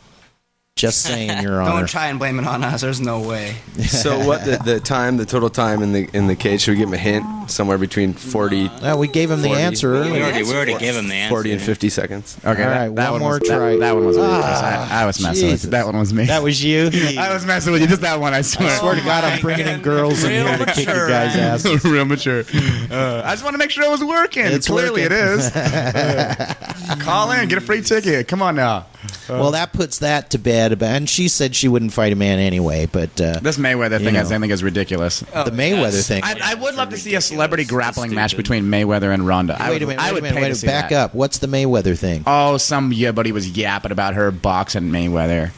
Just saying, Your Honor. Don't try and blame it on us. There's no way. So what the total time in the cage? Should we give him a hint? Somewhere between 40. Well, we gave him the 40. answer earlier. We already gave him the answer. 40 and 50 seconds. Okay, All right, one more was, try. That one was me. I was messing with Jesus. you. That one was me. That was you? I was messing with you. Just that one, I swear. I swear to God, I'm bringing in girls in here to kick your guys' asses. Real mature. I just want to make sure it was working. It's Clearly working. it is. Call in, get a free ticket. Come on now. Well, that puts that to bed. And she said she wouldn't fight a man anyway. But This Mayweather thing, I think, is ridiculous. the Mayweather thing. I would love to see a celebrity grappling match between Mayweather and Ronda. Wait a minute. Back up. What's the Mayweather thing? Oh, somebody was yapping about her boxing Mayweather.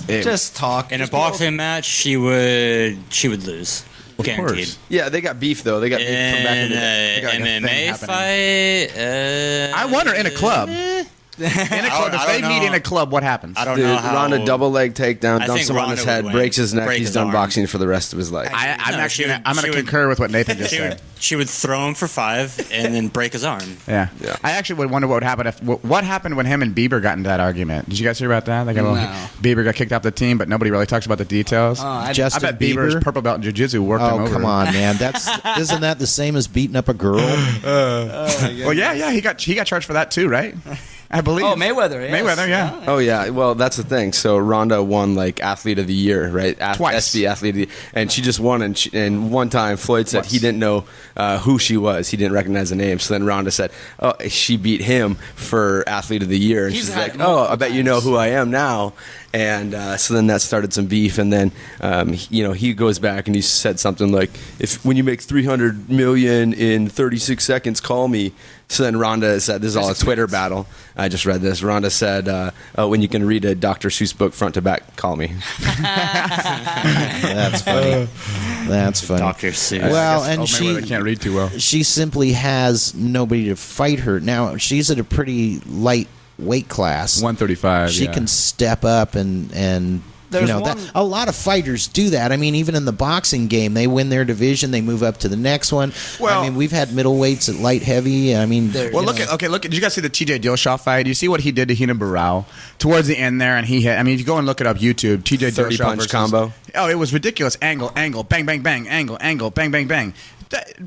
Just talk. In a boxing match, she would lose. Of Guaranteed. course. Yeah, they got beef though. They got beef from back in the day. In got like a an thing MMA fight. I wonder in a club. In a club, if they meet in a club, what happens? I don't Dude, know how. Ronda double leg takedown, I dumps think him on Ronda his would head, win. breaks his neck. Break He's his done arm. boxing for the rest of his life. I'm No, actually she would- I'm going she to would- concur with what Nathan just She would, said. she would throw him for 5 and then break his arm. Yeah. Yeah. I actually would wonder what would happen if what happened when him and Bieber got into that argument. Did you guys hear about that? They got Bieber got kicked off the team, but nobody really talks about the details. I Justin bet Bieber's Bieber? purple belt in jiu-jitsu worked him Oh, over. come on, man. Isn't that the same as beating up a girl? Well, yeah, he got charged for that too, right? I believe. Oh, Mayweather. Yes. Mayweather, yeah. Oh yeah, well that's the thing. So Ronda won like Athlete of the Year, right? Twice. SB Athlete of the Year. And she just won. And one time Floyd said he didn't know who she was. He didn't recognize the name. So then Ronda said, "Oh, she beat him for Athlete of the Year." And she's like, "Oh, I bet you know who I am now." And so then that started some beef. And then he goes back and he said something like, when you make $300 million in 36 seconds, call me." So then Ronda said, this is all a Twitter battle. I just read this. Ronda said, when you can read a Dr. Seuss book front to back, call me. That's funny. That's funny. Dr. Seuss. Well, and Mayweather can't read too well. She simply has nobody to fight her. Now, she's at a pretty light weight class. 135. She can step up and a lot of fighters do that. I mean, even in the boxing game, they win their division, they move up to the next one. Well, I mean, we've had middleweights at light heavy. I mean, well, look. Did you guys see the TJ Dillashaw fight? You see what he did to Hina Barao towards the end there, and he hit. I mean, if you go and look it up, YouTube, TJ 30 Dillashaw punch versus, combo. Oh, it was ridiculous. Angle, bang, bang, bang, angle, bang, bang, bang.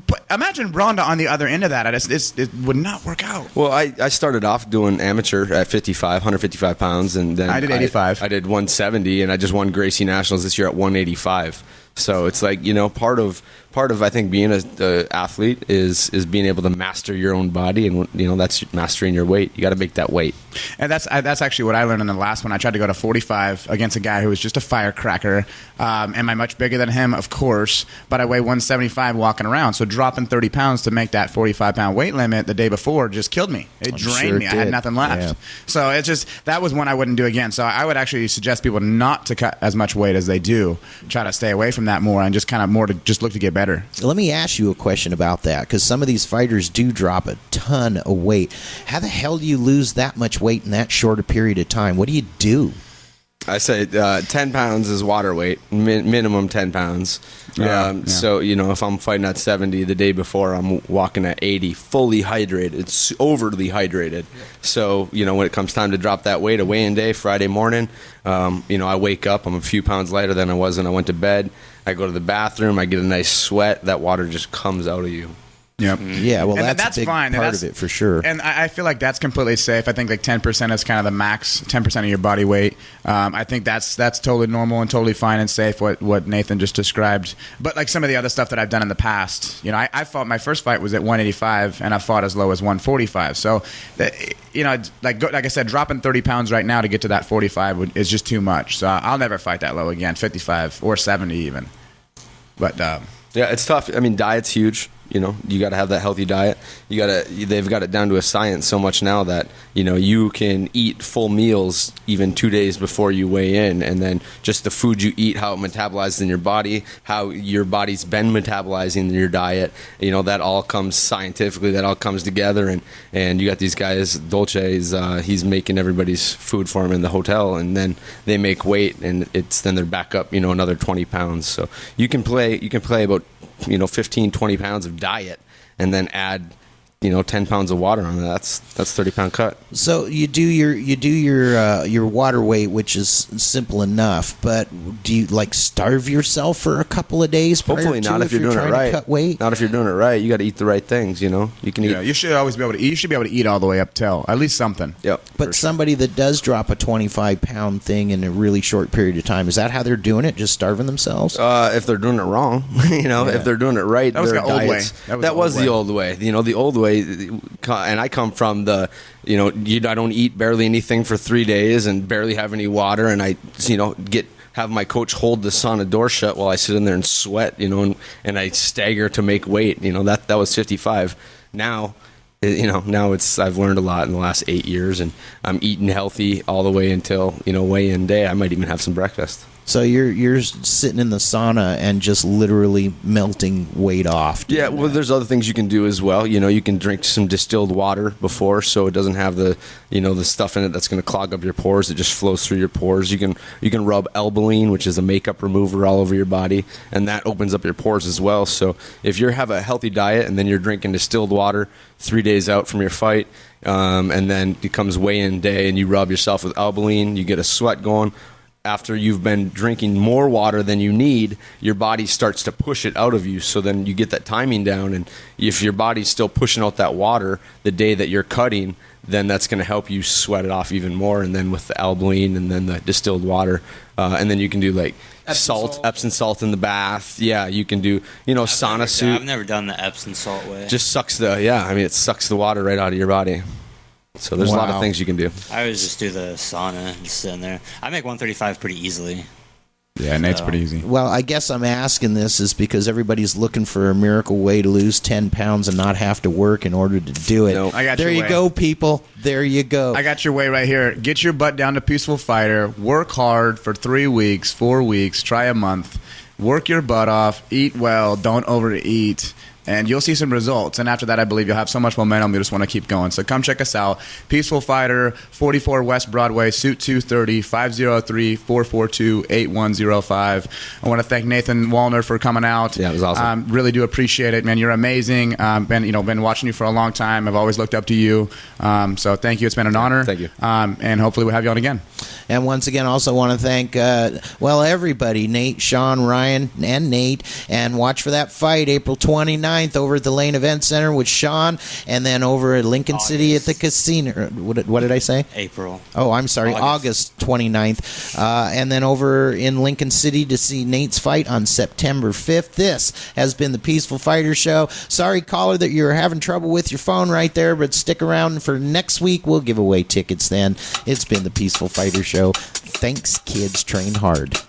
But imagine Ronda on the other end of that. It would not work out. Well, I started off doing amateur at 155 pounds, and then I did 85. I did 170, and I just won Gracie Nationals this year at 185. So it's like, part of I think being an athlete is being able to master your own body, and that's mastering your weight. You got to make that weight. And that's actually what I learned in the last one. I tried to go to 45 against a guy who was just a firecracker. Am I much bigger than him? Of course, but I weigh 175 walking around. So dropping 30 pounds to make that 45-pound weight limit the day before just killed me. It drained me. I had nothing left. Yeah. So that was one I wouldn't do again. So I would actually suggest people not to cut as much weight as they do. Try to stay away from that more and just kind of more to just look to get better. Let me ask you a question about that, because some of these fighters do drop a ton of weight. How the hell do you lose that much weight in that short a period of time? What do you do? I say 10 pounds is water weight, minimum 10 pounds. So, if I'm fighting at 70 the day before, I'm walking at 80, fully hydrated. It's overly hydrated. Yeah. So, when it comes time to drop that weight, a weigh-in day, Friday morning, I wake up, I'm a few pounds lighter than I was when I went to bed. I go to the bathroom, I get a nice sweat, that water just comes out of you. Yep. Yeah, well, that's a big fine. part of it for sure. And I feel like that's completely safe. I think like 10% is kind of the max, 10% of your body weight. I think that's totally normal and totally fine and safe, what Nathan just described. But like some of the other stuff that I've done in the past, I fought, my first fight was at 185, and I fought as low as 145. So, like I said, dropping 30 pounds right now to get to that 45 is just too much. So I'll never fight that low again, 55 or 70 even. But yeah, it's tough. I mean, diet's huge. You got to have that healthy diet. They've got it down to a science so much now that, you can eat full meals even 2 days before you weigh in. And then just the food you eat, how it metabolizes in your body, how your body's been metabolizing your diet, that all comes scientifically, that all comes together. And you got these guys, Dolce's, he's making everybody's food for him in the hotel, and then they make weight, and then they're back up, another 20 pounds. So you can play about 15, 20 pounds of diet, and then add 10 pounds of water on that. That's 30-pound cut. So you do your water weight, which is simple enough, but do you starve yourself for a couple of days? Hopefully not if you're doing it right. Cut weight? Not if you're doing it right. You got to eat the right things. You can eat. Yeah, you should always be able to eat. You should be able to eat all the way up till at least something. Yep. But somebody that does drop a 25-pound thing in a really short period of time, is that how they're doing it? Just starving themselves? If they're doing it wrong, if they're doing it right, that was the old way. That was the old way. The old way. And I come from I don't eat barely anything for 3 days and barely have any water, and I have my coach hold the sauna door shut while I sit in there and sweat, and I stagger to make weight. That was 55. Now, I've learned a lot in the last 8 years, and I'm eating healthy all the way until weigh-in day. I might even have some breakfast. So you're sitting in the sauna and just literally melting weight off. Yeah, well, there's other things you can do as well. You can drink some distilled water before, so it doesn't have the the stuff in it that's going to clog up your pores. It just flows through your pores. You can rub Albaline, which is a makeup remover, all over your body, and that opens up your pores as well. So if you have a healthy diet and then you're drinking distilled water 3 days out from your fight, and then it comes weigh-in day and you rub yourself with Albaline, you get a sweat going. After you've been drinking more water than you need, your body starts to push it out of you. So then you get that timing down. And if your body's still pushing out that water the day that you're cutting, then that's going to help you sweat it off even more. And then with the Albaline and then the distilled water, and then you can do like Epsom salt in the bath. Yeah, you can do, sauna suit. I've never done the Epsom salt way. Just sucks it sucks the water right out of your body. So there's a lot of things you can do. I always just do the sauna, just sit in there. I make 135 pretty easily. Yeah, Nate's pretty easy. Well, I guess I'm asking this is because everybody's looking for a miracle way to lose 10 pounds and not have to work in order to do it. Nope. I got there your you way. Go, people. There you go. I got your way right here. Get your butt down to Peaceful Fighter. Work hard for 3 weeks, 4 weeks. Try a month. Work your butt off. Eat well. Don't overeat. And you'll see some results. And after that, I believe you'll have so much momentum, you just want to keep going. So come check us out. Peaceful Fighter, 44 West Broadway, Suite 230, 503-442-8105. I want to thank Nathan Wallner for coming out. Yeah, it was awesome. Really do appreciate it, man. You're amazing. Been watching you for a long time. I've always looked up to you. So thank you. It's been an honor. Thank you. And hopefully we'll have you on again. And once again, also want to thank, everybody, Nate, Sean, Ryan, and Nate. And watch for that fight April 29th. 29th over at the Lane Event Center with Sean, and then over at Lincoln City at the casino. What did I say? April. Oh, I'm sorry, August 29th. And then over in Lincoln City to see Nate's fight on September 5th. This has been the Peaceful Fighter Show. Sorry, caller, that you're having trouble with your phone right there, but stick around for next week. We'll give away tickets then. It's been the Peaceful Fighter Show. Thanks, kids. Train hard.